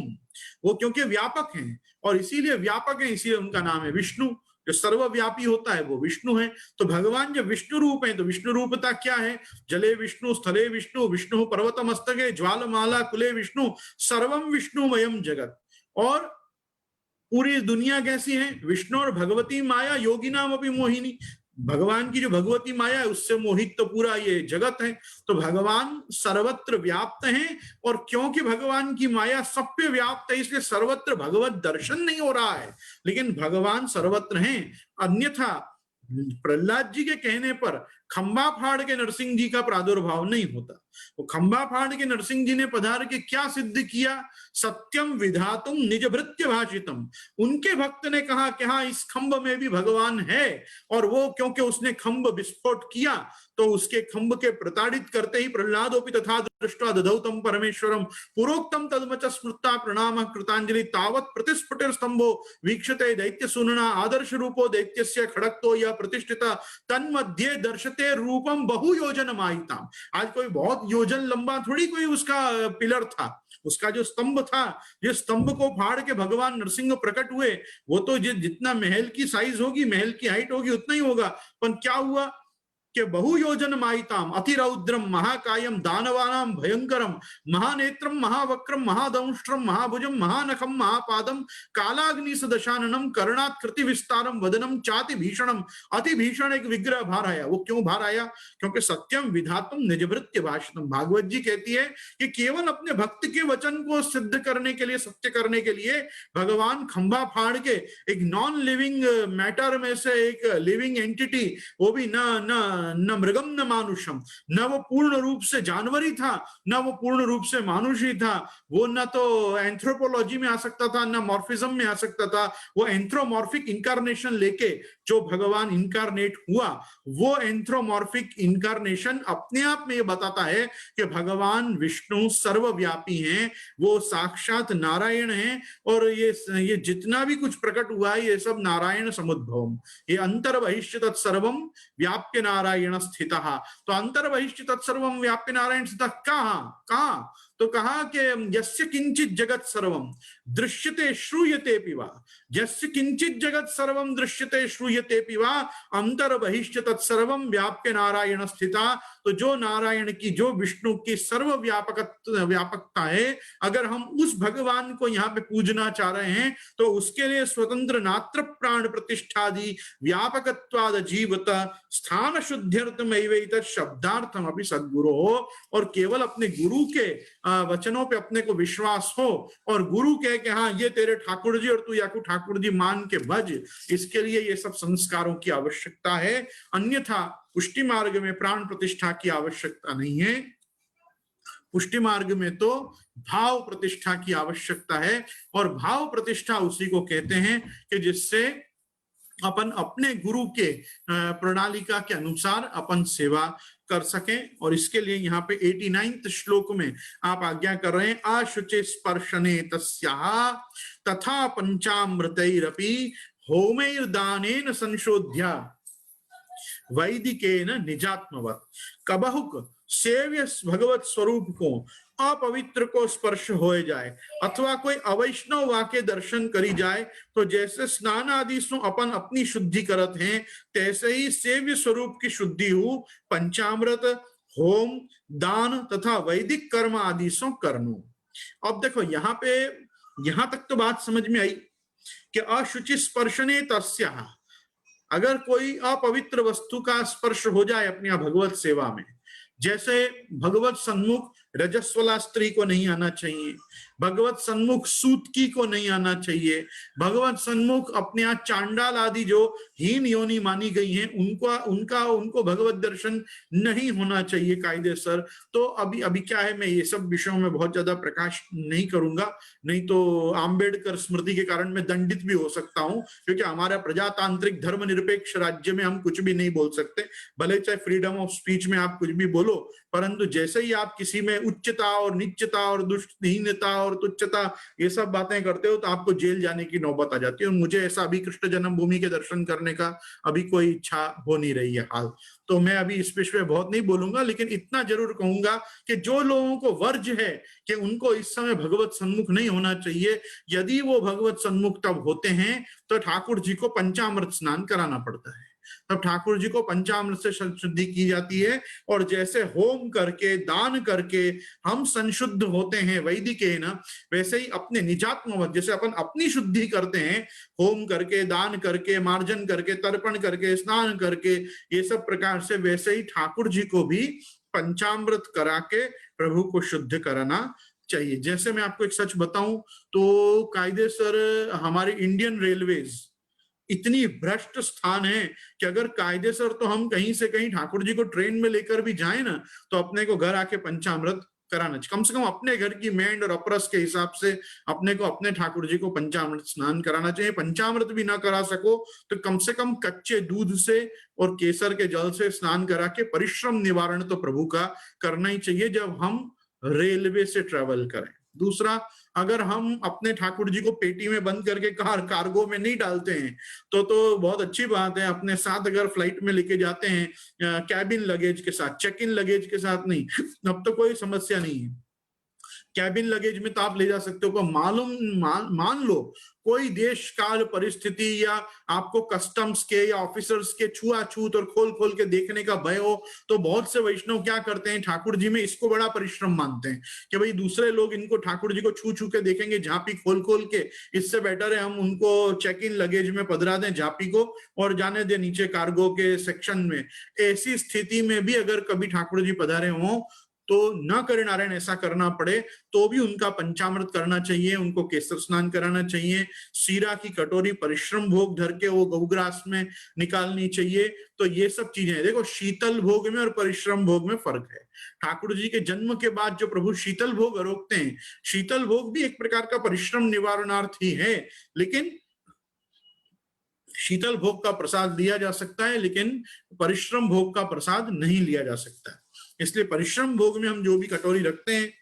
वो क्योंकि व्यापक हैं, और इसीलिए व्यापक है, इसीलिए उनका नाम है विष्णु। जो सर्वव्यापी होता है वो विष्णु है। तो भगवान जब विष्णु रूप है तो विष्णु रूपता क्या है? जले विष्णु, स्थले विष्णु, विष्णु पर्वत मस्तके, ज्वालमाला कुले विष्णु, सर्वम विष्णुमयम जगत। और पूरी दुनिया कैसी है? विष्णु और भगवती माया योगी नाम अपनी मोहिनी। भगवान की जो भगवती माया है उससे मोहित तो पूरा ये जगत है। तो भगवान सर्वत्र व्याप्त हैं, और क्योंकि भगवान की माया सब पे व्याप्त है इसलिए सर्वत्र भगवत दर्शन नहीं हो रहा है, लेकिन भगवान सर्वत्र हैं। अन्यथा प्रहलाद जी के कहने पर खंबा फाड़ के नरसिंह जी का प्रादुर्भाव नहीं होता। वो खंबा फाड़ के नरसिंह जी ने पधार के क्या सिद्ध किया? सत्यम विधातुम निज भृत्य भाषितम। उनके भक्त ने कहा कि हाँ, इस खंभ में भी भगवान है, और वो क्योंकि उसने खंभ विस्फोट किया तो उसके खंभ के प्रताड़ित करते ही प्रहलादोपि तथा दृष्ट्वा दधौतम परमेश्वरम पूर्वोक्तम तदमच स्मृता प्रणाम कृतांजलि तावत् प्रतिस्फुटिर स्तंभो वीक्षते दैत्य सुनना आदर्श रूपो दैत्यस्य खड़क्तो यह प्रतिष्ठिता तन्मध्ये दर्शते रूपम बहु योजन मायिताम। आज कोई बहुत योजन लंबा थोड़ी कोई उसका पिलर था, उसका जो स्तंभ था, जिस स्तंभ को फाड़ के भगवान नरसिंह प्रकट हुए, वो तो जितना महल की साइज होगी, महल की हाइट होगी उतना ही होगा। पर क्या हुआ कि बहुयोजन मायिताम अतिरौद्रम महाकायम दानवानाम भयंकरम महानेत्रम महावक्रम महादंष्ट्रम महाभुजम महानखम महापादम कालाग्नि सदशाननम कर्णात कृति विस्तारम वदनम चाति भीषणम। अति भीषण एक विग्रह बाहर आया। वो क्यों बाहर आया? क्योंकि सत्यम विधातुम निजभृत्य भाषणम। भागवत जी कहती है कि केवल अपने भक्त के वचन को सिद्ध करने के लिए, सत्य करने के लिए भगवान खंभा फाड़ के एक नॉन लिविंग मैटर में से एक लिविंग एंटिटी, वो भी न मृगम न मानुषम, न वो पूर्ण रूप से जानवरी था, न वो पूर्ण रूप से मानुषी था, वो न तो एंथ्रोपोलॉजी में आ सकता था, न मॉर्फिज्म में आ सकता था। वो एंथ्रोमॉर्फिक इंकारनेशन लेके जो भगवान इंकारनेट हुआ, वो एंथ्रोमॉर्फिक इंकारनेशन अपने आप में ये बताता है कि भगवान विष्णु सर्वव्यापी हैं, वो साक्षात नारायण हैं, और ये जितना भी कुछ प्रकट हुआ है ये सब नारायण समुद्भवम। ये अंतर्बहिष्य तत्सर्वम व्याप्य नारायण स्थितः। तो अंतर्बहिष्य तत्सर्वम व्याप्य नारायण स्थितः कहाँ? तो कहा कि यस्य किंचित जगत सर्वम दृश्यते श्रूयते पिवा, यस्य किंचित जगत सर्वम दृश्यते श्रूयते पिवा अंतर्बहिष्य तत्सर्वम व्याप्य नारायण स्थिता। तो जो नारायण की, जो विष्णु की सर्व व्यापकता है, अगर हम उस भगवान को यहाँ पे पूजना चाह रहे हैं तो उसके लिए स्वतंत्र नात्र प्राण प्रतिष्ठादि व्यापकत्वाद जीवत स्थान शुद्ध्यर्थमैवैत शब्दार्थम अपि सद्गुरो हो। और केवल अपने गुरु के वचनों पे अपने को विश्वास हो, और गुरु कहे कि हाँ ये तेरे ठाकुर जी और तू याकू ठाकुर जी मान के भज, इसके लिए ये सब संस्कारों की आवश्यकता है। अन्यथा पुष्टि मार्ग में प्राण प्रतिष्ठा की आवश्यकता नहीं है। पुष्टि मार्ग में तो भाव प्रतिष्ठा की आवश्यकता है, और भाव प्रतिष्ठा उसी को कहते हैं कि जिससे अपन अपने गुरु के प्रणालिका के अनुसार अपन सेवा कर सकें। और इसके लिए यहाँ पे 89 श्लोक में आप आज्ञा कर रहे हैं, आशुचि स्पर्शने तस्याः तथा पंचामृतैरपि होमैर्दानेन संशोध्या वैदिकेन निजात्मवत्। कबहुक सेव्य भगवत स्वरूप को अपवित्र को स्पर्श हो जाए अथवा कोई अवैष्णव वाके दर्शन करी जाए, तो जैसे स्नान आदि सो अपन अपनी शुद्धि करत हैं, तैसे ही सेव्य स्वरूप की शुद्धि हो पंचामृत, होम, दान तथा वैदिक कर्म आदि सो करनो। अब देखो यहाँ पे, यहां तक तो बात समझ में आई कि अशुचि स्पर्शने तस्याः, अगर कोई अपवित्र वस्तु का स्पर्श हो जाए अपनी भगवत सेवा में, जैसे भगवत सन्मुख रजस्वला स्त्री को नहीं आना चाहिए, भगवत सन्मुख सूतकी को नहीं आना चाहिए, भगवत सन्मुख अपने यहाँ चांडाल आदि जो हीन योनि मानी गई हैं उनको भगवत दर्शन नहीं होना चाहिए कायदेसर। तो अभी क्या है, मैं ये सब विषयों में बहुत ज्यादा प्रकाश नहीं करूंगा, नहीं तो आम्बेडकर स्मृति के कारण मैं दंडित भी हो सकता हूं, क्योंकि हमारा प्रजातांत्रिक धर्मनिरपेक्ष राज्य में हम कुछ भी नहीं बोल सकते, भले चाहे फ्रीडम ऑफ स्पीच में आप कुछ भी बोलो, परंतु जैसे ही आप किसी में उच्चता और नीचता और दुष्टहीनता और तुच्छता ये सब बातें करते हो तो आपको जेल जाने की नौबत आ जाती है। और मुझे ऐसा अभी कृष्ण जन्मभूमि के दर्शन करने का अभी कोई इच्छा हो नहीं रही है हाल, तो मैं अभी इस विषय में बहुत नहीं बोलूंगा, लेकिन इतना जरूर कहूंगा कि जो लोगों को वर्ज है कि उनको इस समय भगवत सन्मुख नहीं होना चाहिए, यदि वो भगवत सन्मुख तब होते हैं तो ठाकुर जी को पंचामृत स्नान कराना पड़ता है। तब ठाकुर जी को पंचामृत से शुद्धि की जाती है। और जैसे होम करके दान करके हम संशुद्ध होते हैं वैदिक है ना, वैसे ही अपने निजात्मवत जैसे अपन अपनी शुद्धि करते हैं, होम करके दान करके मार्जन करके तर्पण करके स्नान करके ये सब प्रकार से, वैसे ही ठाकुर जी को भी पंचामृत करा के प्रभु को शुद्ध कराना चाहिए। जैसे मैं आपको एक सच बताऊं तो कायदेसर हमारी इंडियन रेलवेज इतनी भ्रष्ट स्थान है कि अगर कायदेसर तो हम कहीं से कहीं ठाकुर जी को ट्रेन में लेकर भी जाए ना तो अपने को घर आके पंचामृत कराना चाहिए। कम से कम अपने घर की मेंढ और अपरस के हिसाब से अपने को अपने ठाकुर जी को पंचामृत स्नान कराना चाहिए। पंचामृत भी ना करा सको तो कम से कम कच्चे दूध से और केसर के जल से स्नान करा के परिश्रम निवारण तो प्रभु का करना ही चाहिए जब हम रेलवे से ट्रेवल करें। दूसरा, अगर हम अपने ठाकुर जी को पेटी में बंद करके कार्गो में नहीं डालते हैं तो बहुत अच्छी बात है। अपने साथ अगर फ्लाइट में लेके जाते हैं कैबिन लगेज के साथ, चेक इन लगेज के साथ नहीं, अब तो कोई समस्या नहीं है। कैबिन लगेज में तो आप ले जा सकते हो, पर मान लो कोई देश काल परिस्थिति या आपको कस्टम्स के या ऑफिसर्स के छुआछूत और खोल खोल के देखने का भय हो तो बहुत से वैष्णव क्या करते हैं, ठाकुर जी में इसको बड़ा परिश्रम मानते हैं कि भाई दूसरे लोग इनको ठाकुर जी को छू छू के देखेंगे झांपी खोल खोल के, इससे बेटर है हम उनको चेक इन लगेज में पधरा दें झांपी को और जाने दें नीचे कार्गो के सेक्शन में। ऐसी स्थिति में भी अगर कभी ठाकुर जी पधारे हों तो न करे नारायण ऐसा करना पड़े तो भी उनका पंचामृत करना चाहिए, उनको केसर स्नान कराना चाहिए। सीरा की कटोरी परिश्रम भोग धर के वो गौग्रास में निकालनी चाहिए। तो ये सब चीजें हैं। देखो शीतल भोग में और परिश्रम भोग में फर्क है। ठाकुर जी के जन्म के बाद जो प्रभु शीतल भोग रोकते हैं, शीतल भोग भी एक प्रकार का परिश्रम निवारणार्थ ही है, लेकिन शीतल भोग का प्रसाद लिया जा सकता है लेकिन परिश्रम भोग का प्रसाद नहीं लिया जा सकता है। इसलिए परिश्रम भोग में हम जो भी कटोरी रखते हैं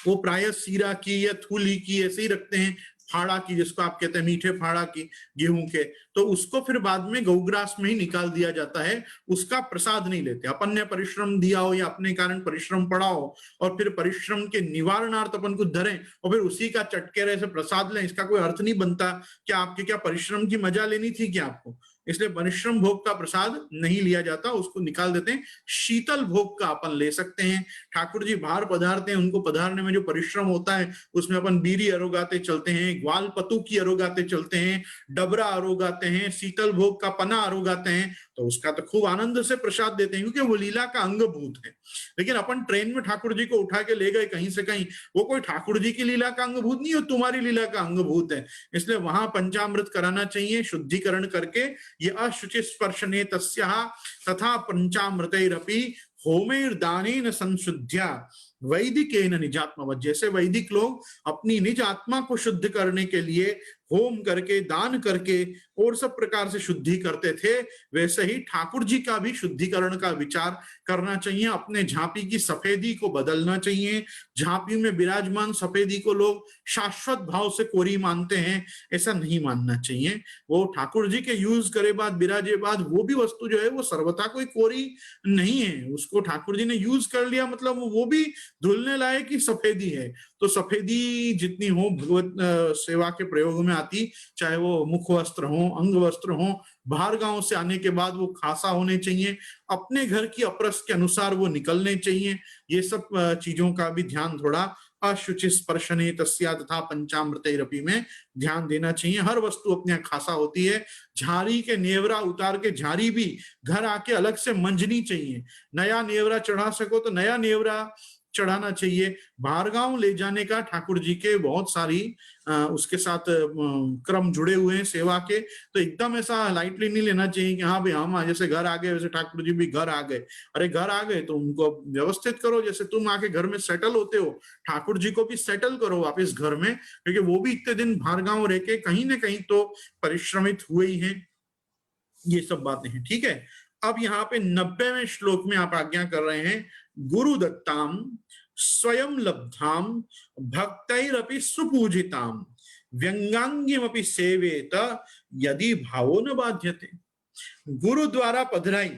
वो प्रायः सीरा की या थूली की ऐसे ही रखते हैं, फाड़ा की जिसको आप कहते हैं मीठे फाड़ा की गेहूं के, तो उसको फिर बाद में गौग्रास में ही निकाल दिया जाता है, उसका प्रसाद नहीं लेते। अपन ने परिश्रम दिया हो या अपने कारण परिश्रम पड़ा हो और फिर परिश्रम के निवारणार्थ अपन को धरें और फिर उसी का चटकेरे से प्रसाद लें, इसका कोई अर्थ नहीं बनता। क्या आपके क्या परिश्रम की मजा लेनी थी क्या आपको? इसलिए परिश्रम भोग का प्रसाद नहीं लिया जाता, उसको निकाल देते हैं। शीतल भोग का अपन ले सकते हैं। ठाकुर जी बाहर पधारते हैं, उनको पधारने में जो परिश्रम होता है उसमें अपन बीरी अरोगाते चलते हैं, ग्वाल पतु की अरोगाते चलते हैं, डबरा अरोगाते हैं, शीतल भोग का पना अरोगाते हैं, तो उसका तो खूब आनंद से प्रसाद देते हैं क्योंकि वो लीला का अंगभूत है। लेकिन अपन ट्रेन में ठाकुर जी को उठा के ले गए कहीं से कहीं, वो कोई ठाकुर जी की लीला का अंगभूत नहीं, हो तुम्हारी लीला का अंगभूत है। इसलिए वहां पंचामृत कराना चाहिए शुद्धिकरण करके। ये अशुचि स्पर्शने तस्याः तथा पंचामृतैरपि होमैर्दानेन संशुद्ध्या वैदिकेन निजात्मवत्। जैसे वैदिक लोग अपनी निज आत्मा को शुद्ध करने के लिए होम करके दान करके और सब प्रकार से शुद्धि करते थे, वैसे ही ठाकुर जी का भी शुद्धिकरण का विचार करना चाहिए। अपने झांपी की सफेदी को बदलना चाहिए। झांपी में विराजमान सफेदी को लोग शाश्वत भाव से कोरी मानते हैं, ऐसा नहीं मानना चाहिए। वो ठाकुर जी के यूज करे बाद विराजे बाद वो भी वस्तु जो है वो सर्वथा कोई कोरी नहीं है। उसको ठाकुर जी ने यूज कर लिया मतलब वो भी धुलने लायक ही सफेदी है। तो सफेदी जितनी हो भगवत सेवा के प्रयोग में आती, चाहे वो मुख वस्त्र हो, अंग वस्त्र हो, बाहर गांव से आने के बाद वो खासा होने चाहिए, अपने घर की अपरस के अनुसार वो निकलने चाहिए। ये सब चीजों का भी ध्यान थोड़ा अशुचि स्पर्शने तस्या तथा पंचामृतैरपि में ध्यान देना चाहिए। हर वस्तु अपने खासा होती है। झारी के नेवरा उतार के झारी भी घर आके अलग से मंजनी चाहिए। नया नेवरा चढ़ा सको तो नया नेवरा चढ़ाना चाहिए। बाहरगांव ले जाने का ठाकुर जी के बहुत सारी उसके साथ क्रम जुड़े हुए हैं सेवा के, तो एकदम ऐसा लाइटली नहीं लेना चाहिए कि हाँ भाई हम जैसे घर आ गए वैसे ठाकुर जी भी घर आ गए। अरे घर आ गए तो उनको व्यवस्थित करो, जैसे तुम आके घर में सेटल होते हो ठाकुर जी को भी सेटल करो वापिस घर में, क्योंकि वो भी इतने दिन बाहरगांव रह के कहीं ना कहीं तो परिश्रमित हुए ही हैं। ये सब बातें हैं, ठीक है। अब यहाँ पे 90वें श्लोक में आप आज्ञा कर रहे हैं, गुरु दत्ताम स्वयं लब्धाम भक्तैरपि सुपूजिताम व्यंगांगिमपि सेवेत यदि भावो न बाध्यते। गुरु द्वारा पधराई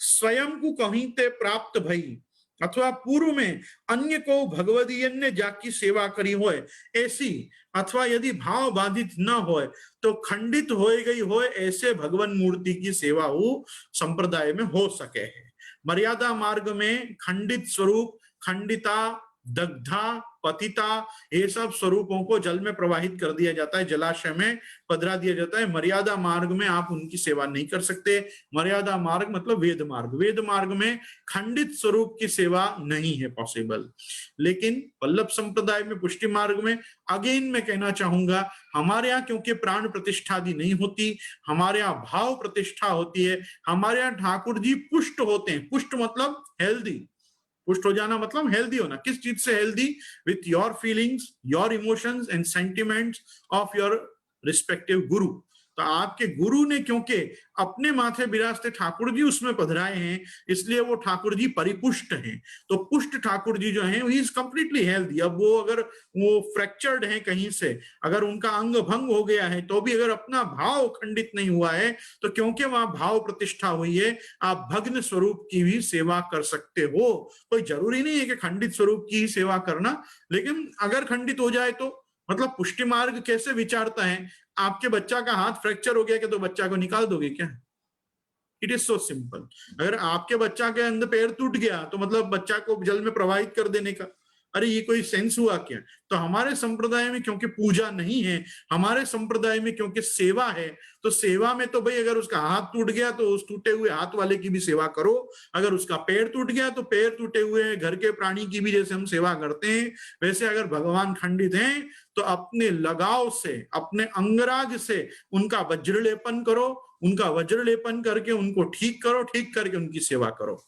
स्वयं को कहीं ते प्राप्त भई अथवा पूर्व में अन्य को भगवदीय जाकी सेवा करी होए ऐसी, अथवा यदि भाव बाधित न होए तो खंडित होए गई होए ऐसे भगवान मूर्ति की सेवा हो संप्रदाय में हो सके है। मर्यादा मार्ग में खंडित स्वरूप, खंडिता, दग्धा, पतिता, ये सब स्वरूपों को जल में प्रवाहित कर दिया जाता है, जलाशय में पधरा दिया जाता है। मर्यादा मार्ग में आप उनकी सेवा नहीं कर सकते। मर्यादा मार्ग मतलब वेद मार्ग, वेद मार्ग में खंडित स्वरूप की सेवा नहीं है पॉसिबल। लेकिन वल्लभ संप्रदाय में, पुष्टि मार्ग में, अगेन मैं कहना चाहूंगा, हमारे यहाँ क्योंकि प्राण प्रतिष्ठा आदि नहीं होती, हमारे यहाँ भाव प्रतिष्ठा होती है। हमारे यहाँ ठाकुर जी पुष्ट होते हैं। पुष्ट मतलब हेल्दी, पुष्ट हो जाना मतलब हेल्दी होना। किस चीज से healthy? With your feelings, your emotions and sentiments of your respective गुरु। तो आपके गुरु ने क्योंकि अपने माथे विराजते ठाकुर जी उसमें पधराए हैं, इसलिए वो ठाकुर जी परिपुष्ट हैं। तो पुष्ट ठाकुर जी जो हैं, ही इज कंप्लीटली हेल्दी। अब वो अगर वो फ्रैक्चर्ड हैं कहीं से, अगर उनका अंग भंग हो गया है, तो भी अगर अपना भाव खंडित नहीं हुआ है, तो क्योंकि वहां भाव प्रतिष्ठा हुई है, आप भग्न स्वरूप की भी सेवा कर सकते हो। कोई जरूरी नहीं है कि खंडित स्वरूप की ही सेवा करना, लेकिन अगर खंडित हो जाए तो, मतलब पुष्टि मार्ग कैसे विचारता है, आपके बच्चा का हाथ फ्रैक्चर हो गया क्या, तो बच्चा को निकाल दोगे क्या? It is so simple. अगर आपके बच्चा के अंदर पैर टूट गया तो मतलब बच्चा को जल में प्रवाहित कर देने का, अरे ये कोई सेंस हुआ क्या? तो हमारे संप्रदाय में क्योंकि पूजा नहीं है, हमारे संप्रदाय में क्योंकि सेवा है, तो सेवा में तो भाई अगर उसका हाथ टूट गया तो उस टूटे हुए हाथ वाले की भी सेवा करो, अगर उसका पैर टूट गया तो पैर टूटे हुए घर के प्राणी की भी जैसे हम सेवा करते हैं, वैसे अगर भगवान खंडित हैं तो अपने लगाव से, अपने अंगराग से उनका वज्र लेपन करो, उनका वज्र लेपन करके उनको ठीक करो, ठीक करके उनकी सेवा करो।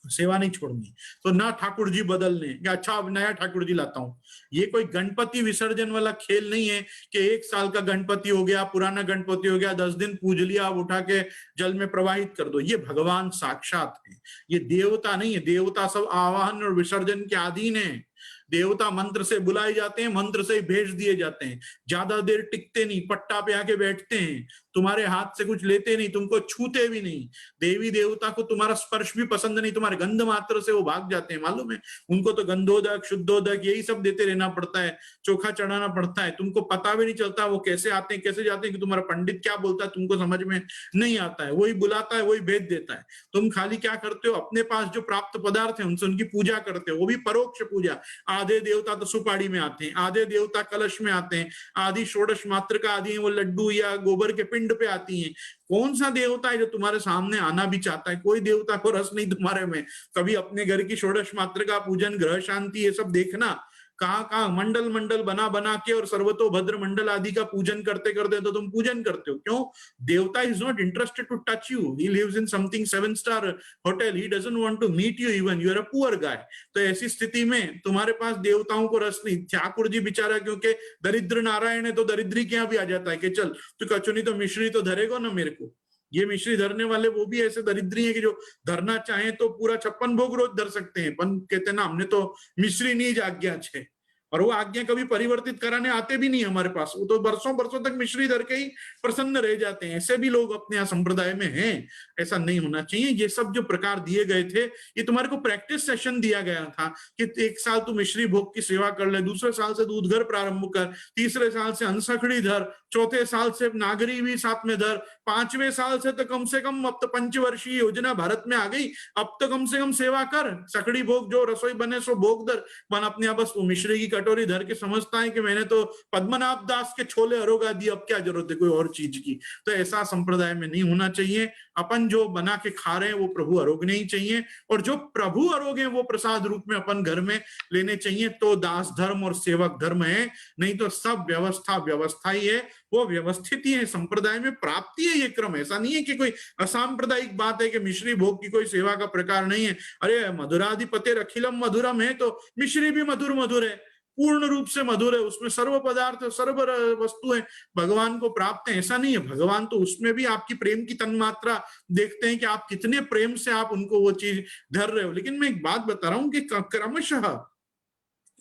सेवा नहीं छोड़नी। तो ना ठाकुर जी बदलने, या अच्छा अब नया ठाकुर जी लाता हूं। ये कोई गणपति विसर्जन वाला खेल नहीं है कि 1 साल का गणपति हो गया, पुराना गणपति हो गया, 10 दिन पूज लिया, आप उठा के जल में प्रवाहित कर दो। ये भगवान साक्षात है, ये देवता नहीं है। देवता सब आवाहन और विसर्जन के अधीन है। देवता मंत्र से बुलाए जाते हैं, मंत्र से ही भेज दिए जाते हैं, ज्यादा देर टिकते नहीं, पट्टा पे आके बैठते हैं, तुम्हारे हाथ से कुछ लेते नहीं, तुमको छूते भी नहीं। देवी देवता को तुम्हारा स्पर्श भी पसंद नहीं, तुम्हारे गंध मात्र से वो भाग जाते हैं, मालूम है? उनको तो गंधोदक, शुद्धोदक यही सब देते रहना पड़ता है, चोखा चढ़ाना पड़ता है। तुमको पता भी नहीं चलता वो कैसे आते हैं, कैसे जाते हैं, कि तुम्हारा पंडित क्या बोलता है तुमको समझ में नहीं आता है। वही बुलाता है, वही भेज देता है। तुम खाली क्या करते हो, अपने पास जो प्राप्त पदार्थ है उनसे उनकी पूजा करते हो, वो भी परोक्ष पूजा। आधे देवता तो सुपाड़ी में आते हैं, आधे देवता कलश में आते हैं, आदि षोडश मात्र का आदि वो लड्डू या गोबर के पिंड पे आती हैं। कौन सा देवता है जो तुम्हारे सामने आना भी चाहता है? कोई देवता को रस नहीं तुम्हारे में। कभी अपने घर की षोडश मात्र का पूजन, ग्रह शांति, ये सब देखना, कहाँ कहाँ मंडल मंडल बना बना के और सर्वतोभद्र मंडल आदि का पूजन करते करते तो तुम पूजन करते हो। क्यों? Devta is not interested to touch you, he lives in something 7 star hotel, he doesn't want to meet you, even you are a poor guy. तो ऐसी स्थिति में तुम्हारे पास देवताओं को रस नहीं। ठाकुर जी बेचारा क्योंकि दरिद्र नारायण है, तो दरिद्री के यहाँ भी आ जाता है कि चल तू कचुनी तो मिश्री तो धरेगा ना मेरे को। ये मिश्री धरने वाले वो भी ऐसे दरिद्री है कि जो धरना चाहे तो पूरा 56 भोग रोज धर सकते हैं, पर कहते ना हमने तो मिश्री नहीं आज्ञा छे, और वो आज्ञा कभी परिवर्तित कराने आते भी नहीं हमारे पास। वो तो बरसों बरसों तक मिश्री धर के ही प्रसन्न रह जाते हैं। ऐसे भी लोग अपने यहाँ संप्रदाय में हैं। ऐसा नहीं होना चाहिए। ये सब जो प्रकार दिए गए थे, ये तुम्हारे को प्रैक्टिस सेशन दिया गया था कि 1 साल तू मिश्री भोग की सेवा कर ले, दूसरे साल से दूध घर प्रारंभ कर, तीसरे साल से अंसखड़ी धर, चौथे साल से नागरी भी साथ में धर, 5वें साल से तो कम से कम, अब तो पंचवर्षीय योजना भारत में आ गई, अब तो कम से कम सेवा कर, सखड़ी भोग जो रसोई बने सो भोग धर। मन अपने यहाँ बस मिश्री की कटोरी धर के समझता है कि मैंने तो पद्मनाभ दास के छोले अरोगा दिए, अब क्या जरूरत है कोई और चीज की। तो ऐसा संप्रदाय में नहीं होना चाहिए। अपन जो बना के खा रहे हैं वो प्रभु अरोगने ही चाहिए, और जो प्रभु अरोगे वो प्रसाद रूप में अपन घर में लेने चाहिए। तो दास धर्म और सेवक धर्म है, नहीं तो सब व्यवस्था व्यवस्था ही है, वो व्यवस्थित ही है। संप्रदाय में प्राप्ति है ये क्रम। ऐसा नहीं है कि कोई असांप्रदायिक बात है कि मिश्री भोग की कोई सेवा का प्रकार नहीं है। अरे मधुराधिपते अखिलम मधुरम है, तो मिश्री भी मधुर मधुर है, पूर्ण रूप से मधुर है। उसमें सर्व पदार्थ, सर्व वस्तुएं भगवान को प्राप्त है। ऐसा नहीं है, भगवान तो उसमें भी आपकी प्रेम की तन्मात्रा देखते हैं कि आप कितने प्रेम से आप उनको वो चीज धर रहे हो। लेकिन मैं एक बात बता रहा हूं कि क्रमशः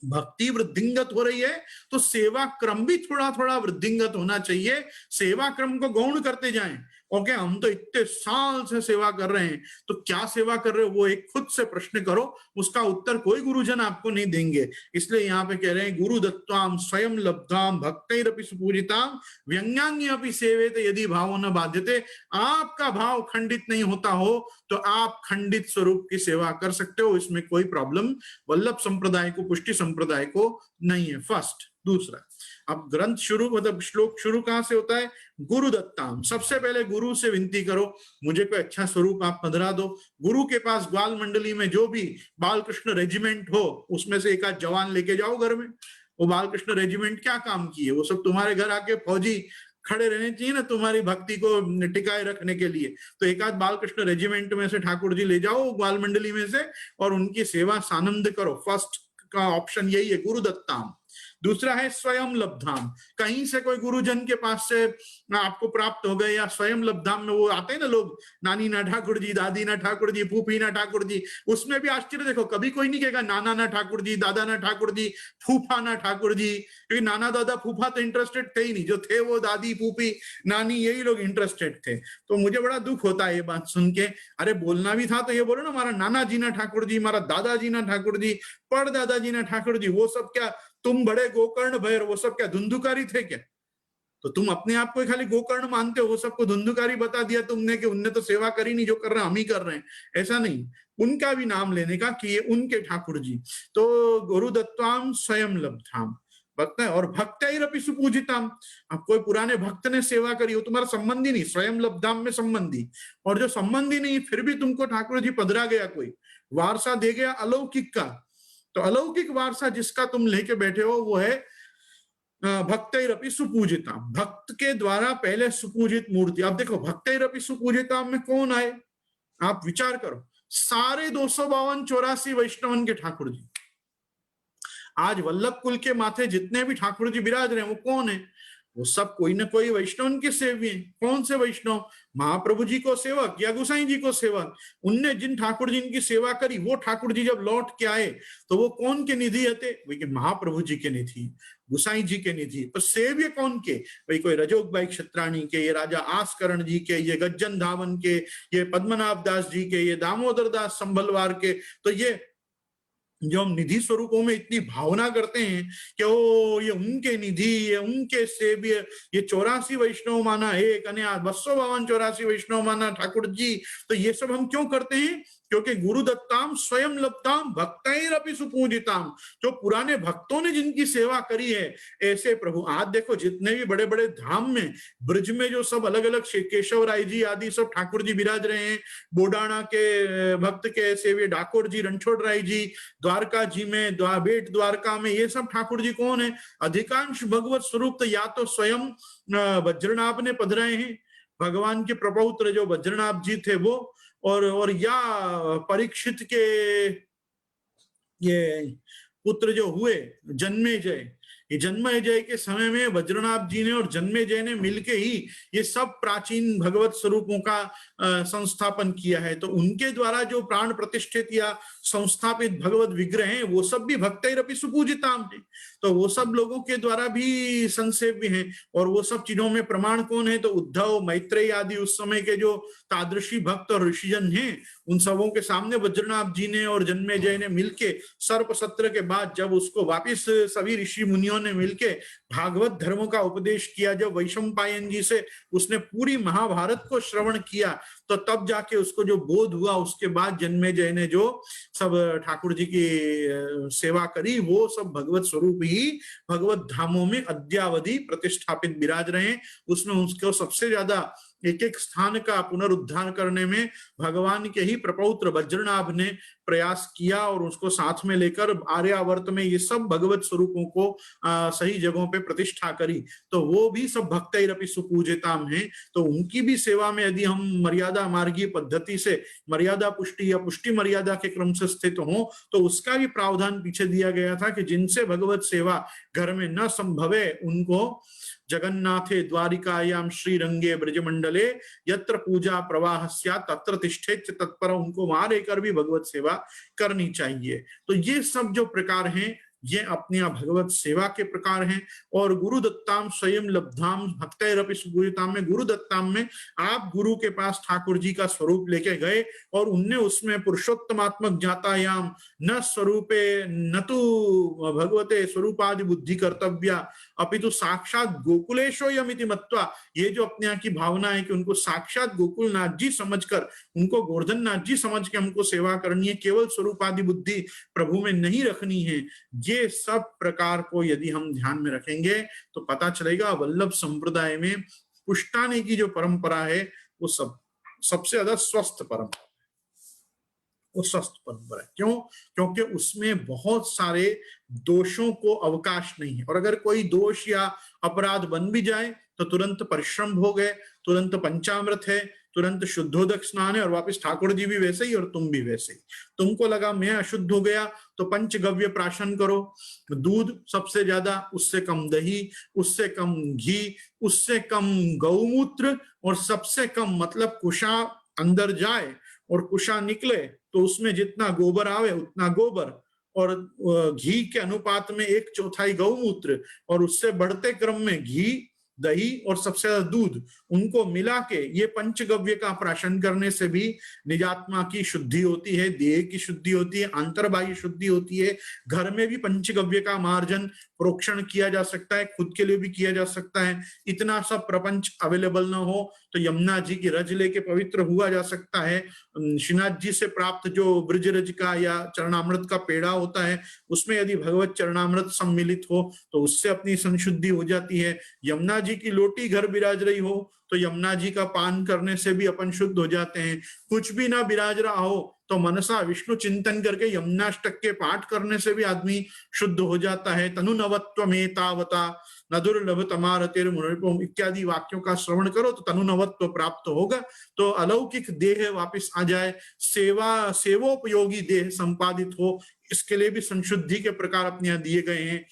भक्ति वृद्धिंगत हो रही है, तो सेवा क्रम भी थोड़ा थोड़ा वृद्धिंगत होना चाहिए। सेवा क्रम को गौण करते जाएं, ओके, हम तो इतने साल से सेवा कर रहे हैं, तो क्या सेवा कर रहे हो वो एक खुद से प्रश्न करो, उसका उत्तर कोई गुरुजन आपको नहीं देंगे। इसलिए यहाँ पे कह रहे हैं गुरु दत्ताम स्वयं लब्धाम भक्तैरपि सुपूजिताम व्यंग्यान्यपि सेवेत यदि भावो न बाध्यते। आपका भाव खंडित नहीं होता हो तो आप खंडित स्वरूप की सेवा कर सकते हो, इसमें कोई प्रॉब्लम वल्लभ संप्रदाय को, पुष्टि संप्रदाय को नहीं है। फर्स्ट। दूसरा, अब ग्रंथ शुरू, मतलब श्लोक शुरू कहां से होता है? गुरु दत्ताम। सबसे पहले गुरु से विनती करो, मुझे कोई अच्छा स्वरूप आप पधरा दो। गुरु के पास ग्वाल मंडली में जो भी बालकृष्ण रेजिमेंट हो, उसमें से एक आध जवान लेके जाओ घर में। वो बालकृष्ण रेजिमेंट क्या काम की है? वो सब तुम्हारे घर आके फौजी खड़े रहने चाहिए ना, तुम्हारी भक्ति को टिकाए रखने के लिए। तो एक आध बालकृष्ण रेजिमेंट में से ठाकुर जी ले जाओ ग्वाल मंडली में से, और उनकी सेवा सानंद करो। फर्स्ट का ऑप्शन यही है, गुरु दत्ताम। दूसरा है स्वयं लब्धाम। कहीं से कोई गुरुजन के पास से आपको प्राप्त हो गए, या स्वयं लब्धाम में वो आते हैं ना लोग, नानी ना ठाकुर जी, दादी ना ठाकुर जी, फूफी ना ठाकुर जी, उसमें भी आश्चर्य देखो, कभी कोई नहीं कहेगा नाना ना ठाकुर जी, दादा ना ठाकुर जी, फूफा ना ठाकुर जी, क्योंकि नाना दादा फूफा तो इंटरेस्टेड थे ही नहीं, जो थे वो दादी फूफी नानी यही लोग इंटरेस्टेड थे। तो मुझे बड़ा दुख होता है ये बात सुन के। अरे बोलना भी था तो ये बोलो ना, हमारा नाना जी ना ठाकुर जी, हमारा दादाजी ना ठाकुर जी, पर दादाजी ना ठाकुर जी। वो सब क्या तुम बड़े गोकर्ण भैर, वो सब क्या धुंधुकारी थे क्या? तो तुम अपने आप को खाली गोकर्ण मानते हो, वो सबको धुंधुकारी बता दिया तुमने कि उनने तो सेवा करी नहीं, जो कर रहे हम ही कर रहे हैं। ऐसा नहीं, उनका भी नाम लेने का कि ये उनके ठाकुर जी। तो गुरु दत्ताम स्वयं लब्धाम भक्त है, और भक्तैरपि सुपूजिताम। अब कोई पुराने भक्त ने सेवा करी हो, तुम्हारा संबंधी नहीं, स्वयं लब्धाम में संबंधी, और जो संबंधी नहीं फिर भी तुमको ठाकुर जी पधरा गया, कोई वारसा दे गया अलौकिक का, तो अलौकिक वारसा जिसका तुम लेके बैठे हो वो है भक्तैरपि सुपूजिता। भक्त के द्वारा पहले सुपूजित मूर्ति। अब देखो भक्तैरपि सुपूजिता में कौन आए, आप विचार करो। सारे 252-84 वैष्णवन के ठाकुर जी। आज वल्लभ कुल के माथे जितने भी ठाकुर जी विराज रहे हैं वो कौन है? वो सब कोई ना कोई वैष्णव के सेवी हैं। कौन से वैष्णव? महाप्रभु जी को सेवक या गुसाई जी को सेवक। उनने जिन ठाकुर जी की सेवा करी, वो ठाकुर जी जब लौट के आए तो वो कौन के निधि थे? वही महाप्रभु जी के निधि, गुसाई जी के निधि। पर सेव्य कौन के? वही कोई रजोग भाई क्षत्राणी के, ये राजा आसकरण जी के, ये गज्जन धावन के, ये पद्मनाभ दास जी के, ये दामोदर दास संभलवार के। तो ये जो हम निधि स्वरूपों में इतनी भावना करते हैं कि ओ ये उनके निधि, ये उनके सेव्य, ये 84 वैष्णव माना एक, अन्य 252-84 वैष्णव माना ठाकुर जी। तो ये सब हम क्यों करते हैं? क्योंकि गुरु दत्ताम स्वयं लब्धाम भक्तैरपि सुपूजिताम। जो पुराने भक्तों ने जिनकी सेवा करी है, ऐसे प्रभु। आज देखो जितने भी बड़े बड़े धाम में, ब्रज में जो सब अलग अलग केशव राय जी आदि सब ठाकुर जी विराज रहे हैं, बोडाना के भक्त के सेव्य डाकोर जी, रणछोड़ राय जी, द्वारका जी में, बेट द्वारका में, ये सब ठाकुर जी कौन है? अधिकांश भगवत स्वरूप तो या तो स्वयं वज्रनाभ ने पधराए हैं, भगवान के प्रपौत्र जो वज्रनाभ जी थे वो, और या परीक्षित के ये पुत्र जो हुए जन्मेजय, ये जन्मेजय के समय में वज्रनाभ जी ने और जन्मेजय ने मिलके ही ये सब प्राचीन भगवत स्वरूपों का संस्थापन किया है। तो उनके द्वारा जो प्राण प्रतिष्ठित या संस्थापित भगवत विग्रह हैं, वो सब भी भक्तैरपि सुपूजिताम है। तो वो सब लोगों के द्वारा भी संसेव्य हैं। और वो सब चीजों में प्रमाण कौन है? तो उद्धव, मैत्रेय आदि उस समय के जो तादृशी भक्त और ऋषिजन हैं, उन सबों के सामने वज्रनाभ जी ने और जन्मेजय ने मिलके सर्प सत्र के बाद जब उसको वापिस सभी ऋषि मुनियों ने मिलके भागवत धर्मों का उपदेश किया, जब वैशंपायन जी से उसने पूरी महाभारत को श्रवण किया, तो तब जाके उसको जो बोध हुआ, उसके बाद जन्मेजय ने जो सब ठाकुर जी की सेवा करी, वो सब भगवत स्वरूप ही भगवत धामों में अद्यावधि प्रतिष्ठापित विराज रहे। उसमें उसको सबसे ज्यादा एक एक स्थान का पुनरुद्धार करने में भगवान के ही प्रपौत्र वज्रनाभ ने प्रयास किया, और उसको साथ में लेकर आर्यावर्त में ये सब भगवत स्वरूपों को सही जगहों पे प्रतिष्ठा करी। तो वो भी सब भक्तैरपि सुपूजिताम हैं। तो उनकी भी सेवा में यदि हम मर्यादा मार्गीय पद्धति से मर्यादा पुष्टि या पुष्टि मर्यादा के क्रम से स्थित हो, तो उसका भी प्रावधान पीछे दिया गया था कि जिनसे भगवत सेवा घर में न संभवे, उनको जगन्नाथे द्वारिकायाम श्रीरंगे ब्रजमंडले यत्र पूजा प्रवाह स्यात् तत्र तिष्ठेत् तत्पर, उनको वहां रहकर भी भगवत सेवा करनी चाहिए। तो ये सब जो प्रकार हैं ये अपनी भगवत सेवा के प्रकार हैं। और गुरु दत्ताम स्वयं लब्धाम भक्तैरपि सुगुरुताम में, गुरु दत्ताम में आप गुरु के पास ठाकुर जी का स्वरूप लेके गए और उनने उसमें पुरुषोत्तमात्मक जातायाम न स्वरूपे न तो भगवते स्वरूपादि बुद्धि कर्तव्या अपितु साक्षात गोकुलेशोयमिति मत्वा, ये जो अपने यहाँ की भावना है कि उनको साक्षात गोकुलनाथ जी समझकर, उनको गोवर्धन नाथ जी समझ के हमको सेवा करनी है, केवल स्वरूपादि बुद्धि प्रभु में नहीं रखनी है, ये सब प्रकार को यदि हम ध्यान में रखेंगे तो पता चलेगा वल्लभ संप्रदाय में पुष्टाने की जो परंपरा है वो सबसे ज्यादा स्वस्थ परंपरा, वो स्वस्थ परंपरा है। क्यों? क्योंकि उसमें बहुत सारे दोषों को अवकाश नहीं है, और अगर कोई दोष या अपराध बन भी जाए तो तुरंत परिश्रम हो गए, तुरंत पंचामृत है, तुरंत शुद्धोदक स्नान है, और वापस ठाकुर जी भी वैसे ही और तुम भी वैसे ही। तुमको लगा मैं अशुद्ध हो गया तो पंचगव्य प्राशन करो, दूध सबसे ज्यादा, उससे कम दही, उससे कम घी, उससे कम गौमूत्र, और सबसे कम मतलब कुशा अंदर जाए और कुशा निकले तो उसमें जितना गोबर आवे उतना गोबर, और घी के अनुपात में 1/4 गौमूत्र, और उससे बढ़ते क्रम में घी, दही और सबसे ज्यादा दूध, उनको मिला के ये पंचगव्य का प्राशन करने से भी निजात्मा की शुद्धि होती है, देह की शुद्धि होती है, अंतर्बाह्य शुद्धि होती है। घर में भी पंचगव्य का मार्जन प्रोक्षण किया जा सकता है, खुद के लिए भी किया जा सकता है। इतना सब प्रपंच अवेलेबल ना हो तो यमुना जी की रज लेके पवित्र हुआ जा सकता है। श्रीनाथ जी से प्राप्त जो ब्रज रज का या चरणामृत का पेड़ा होता है, उसमें यदि भगवत चरणामृत सम्मिलित हो तो उससे अपनी संशुद्धि हो जाती है। यमुना जी की लोटी घर विराज रही हो तो यमुना जी का पान करने से भी अपन शुद्ध हो जाते हैं। कुछ भी ना विराज रहा हो तो मनसा विष्णु चिंतन करके यमुनाष्टक के पाठ करने से भी आदमी शुद्ध हो जाता है। तनु नवत्वमेतावता न दुर्लभ तमारतिर मुनिपुम इत्यादि वाक्यों का श्रवण करो तो तनु नवत्व प्राप्त होगा, तो अलौकिक देह वापस आ जाए, सेवोपयोगी देह संपादित हो, इसके लिए भी संशुद्धि के प्रकार अपने यहाँ दिए गए हैं।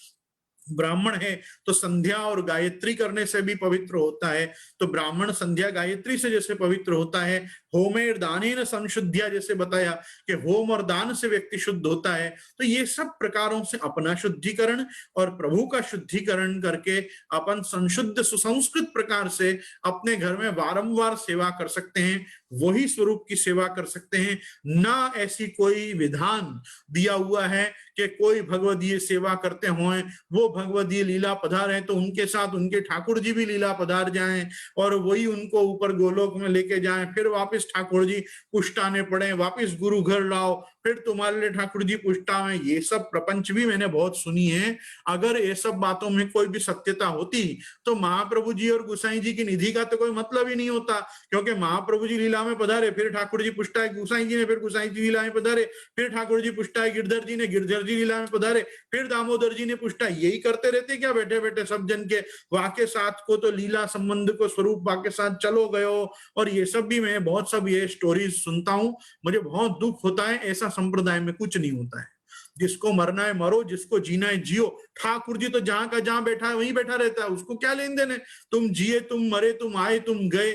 ब्राह्मण है तो संध्या और गायत्री करने से भी पवित्र होता है, तो ब्राह्मण संध्या गायत्री से जैसे पवित्र होता है, होमेर दानेन संशुद्धिया जैसे बताया कि होम और दान से व्यक्ति शुद्ध होता है, तो ये सब प्रकारों से अपना शुद्धिकरण और प्रभु का शुद्धिकरण करके अपन संशुद्ध सुसंस्कृत प्रकार से अपने घर में वारंवार सेवा कर सकते हैं, वही स्वरूप की सेवा कर सकते हैं। ना ऐसी कोई विधान दिया हुआ है कि कोई भगवदीय सेवा करते हों, वो भगवदीय लीला पधार है तो उनके साथ उनके ठाकुर जी भी लीला पधार जाएं और वही उनको ऊपर गोलोक में लेके जाएं, फिर वापस ठाकुर जी पुष्टाने पड़े, वापस गुरु घर लाओ, फिर तुम्हारे लिए ठाकुर जी पुष्टावें। ये सब प्रपंच भी मैंने बहुत सुनी है। अगर ये सब बातों में कोई भी सत्यता होती तो महाप्रभु जी और गुसाई जी की निधि का तो कोई मतलब ही नहीं होता, क्योंकि महाप्रभु जी लीला में पधारे, फिर ठाकुर जी पुष्टाए गुसाई जी ने, फिर गुसाई जी लीला में पधारे, फिर ठाकुर जी पुष्टाए गिरधर जी ने, गिरधर जी लीला में पधारे, फिर दामोदर जी ने पुष्टाए। यही करते रहते क्या बैठे बैठे सब जन के वाके साथ को, तो लीला संबंध को स्वरूप वाके साथ चलो गयो। और ये सब भी मैं बहुत सब ये स्टोरीज सुनता हूं, मुझे बहुत दुख होता है। ऐसा संप्रदाय में कुछ नहीं होता है। जिसको मरना है मरो, जिसको जीना है जियो। ठाकुर जी तो जहां का जहां बैठा है वहीं बैठा रहता है, उसको क्या लेन देन है। तुम जिए, तुम मरे, तुम आए, तुम गए,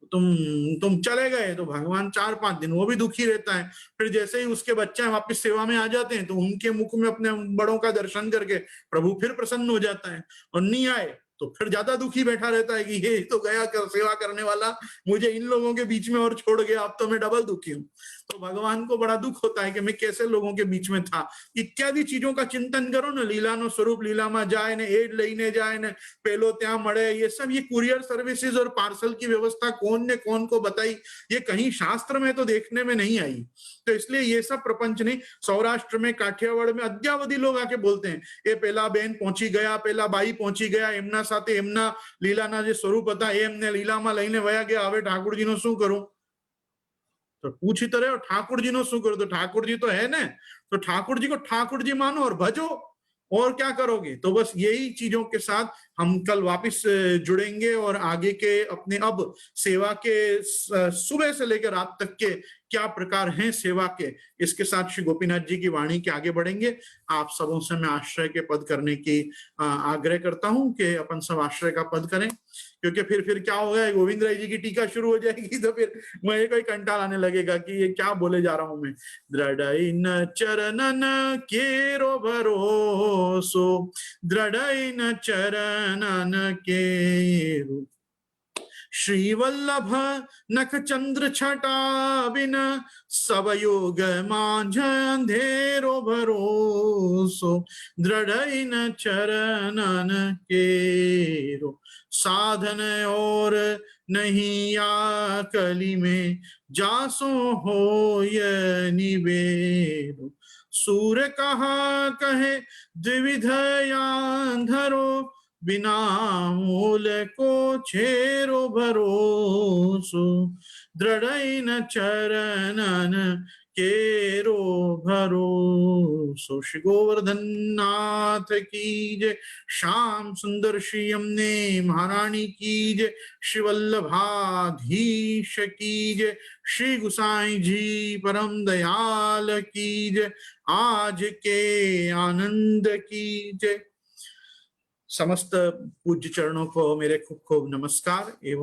तुम चले गए तो भगवान 4-5 दिन वो भी दुखी रहता है। फिर जैसे ही उसके बच्चे वापस सेवा में आ जाते हैं तो उनके मुख में अपने बड़ों का दर्शन करके प्रभु फिर प्रसन्न हो जाता है, और नहीं आए तो फिर ज्यादा दुखी बैठा रहता है कि ये तो गया सेवा करने वाला, मुझे इन लोगों के बीच में और छोड़ गया, अब तो मैं डबल दुखी हूं। तो भगवान को बड़ा दुख होता है कि मैं कैसे लोगों के बीच में था। इत्यादि चीजों का चिंतन करो ना। लीला नो स्वरूप लीला में जाए ने, एड लईने जाए ने, पेलो त्या मड़े, ये सब ये कुरियर सर्विसेज और पार्सल की व्यवस्था कौन ने कौन को बताई, ये कहीं शास्त्र में तो देखने में नहीं आई। तो इसलिए ये सब प्रपंच नहीं। सौराष्ट्र में, काठियावाड़ में अद्यावधि लोग आके बोलते हैं ये पेला बहन पहुंची गया, पेला बाई पहुंची गया, एमना साथे एमना लीलाना जे स्वरूप था एમને લીલામાં લઈને વયા ગયા, હવે ઠાકોરજીનો શું કરું? तो पूछी तो रहे ठाकुर जी नो शू करो, तो ठाकुर जी तो है ना, तो ठाकुर जी को ठाकुर जी मानो और भजो, और क्या करोगे। तो बस यही चीजों के साथ हम कल वापस जुड़ेंगे और आगे के अपने अब सेवा के सुबह से लेकर रात तक के क्या प्रकार हैं सेवा के, इसके साथ श्री गोपीनाथ जी की वाणी के आगे बढ़ेंगे। आप सबों से मैं आश्रय के पद करने की आग्रह करता हूं कि अपन सब आश्रय का पद करें, क्योंकि फिर क्या होगा, गोविंद राय जी की टीका शुरू हो जाएगी तो फिर मुझे कोई कंटाल आने लगेगा कि ये क्या बोले जा रहा हूं मैं। दृढ़ चरणन केरो भरोसो, दृढ़ चरणन केरो, श्री वल्लभ नख चंद्र छटा बिन, सब योग मांझ अंधेरो भरोसो, दृढ़ चरणन केरो, साधन और नहीं या कली में, जासो हो ये निबेरो, सूर्य कहा कहे द्विविध याधरो, बिना मूल को छेरो भरोसो, दृढ़ चरणन केरो भरोसो। श्री गोवर्धन नाथ की जय, श्याम सुंदर श्री यमुने महारानी की जय, श्री वल्लभाधीश की जय, श्री गुसाई जी परम दयाल की जय, आज के आनंद की जय। समस्त पूज्य चरणों को मेरे खूब खूब नमस्कार एवं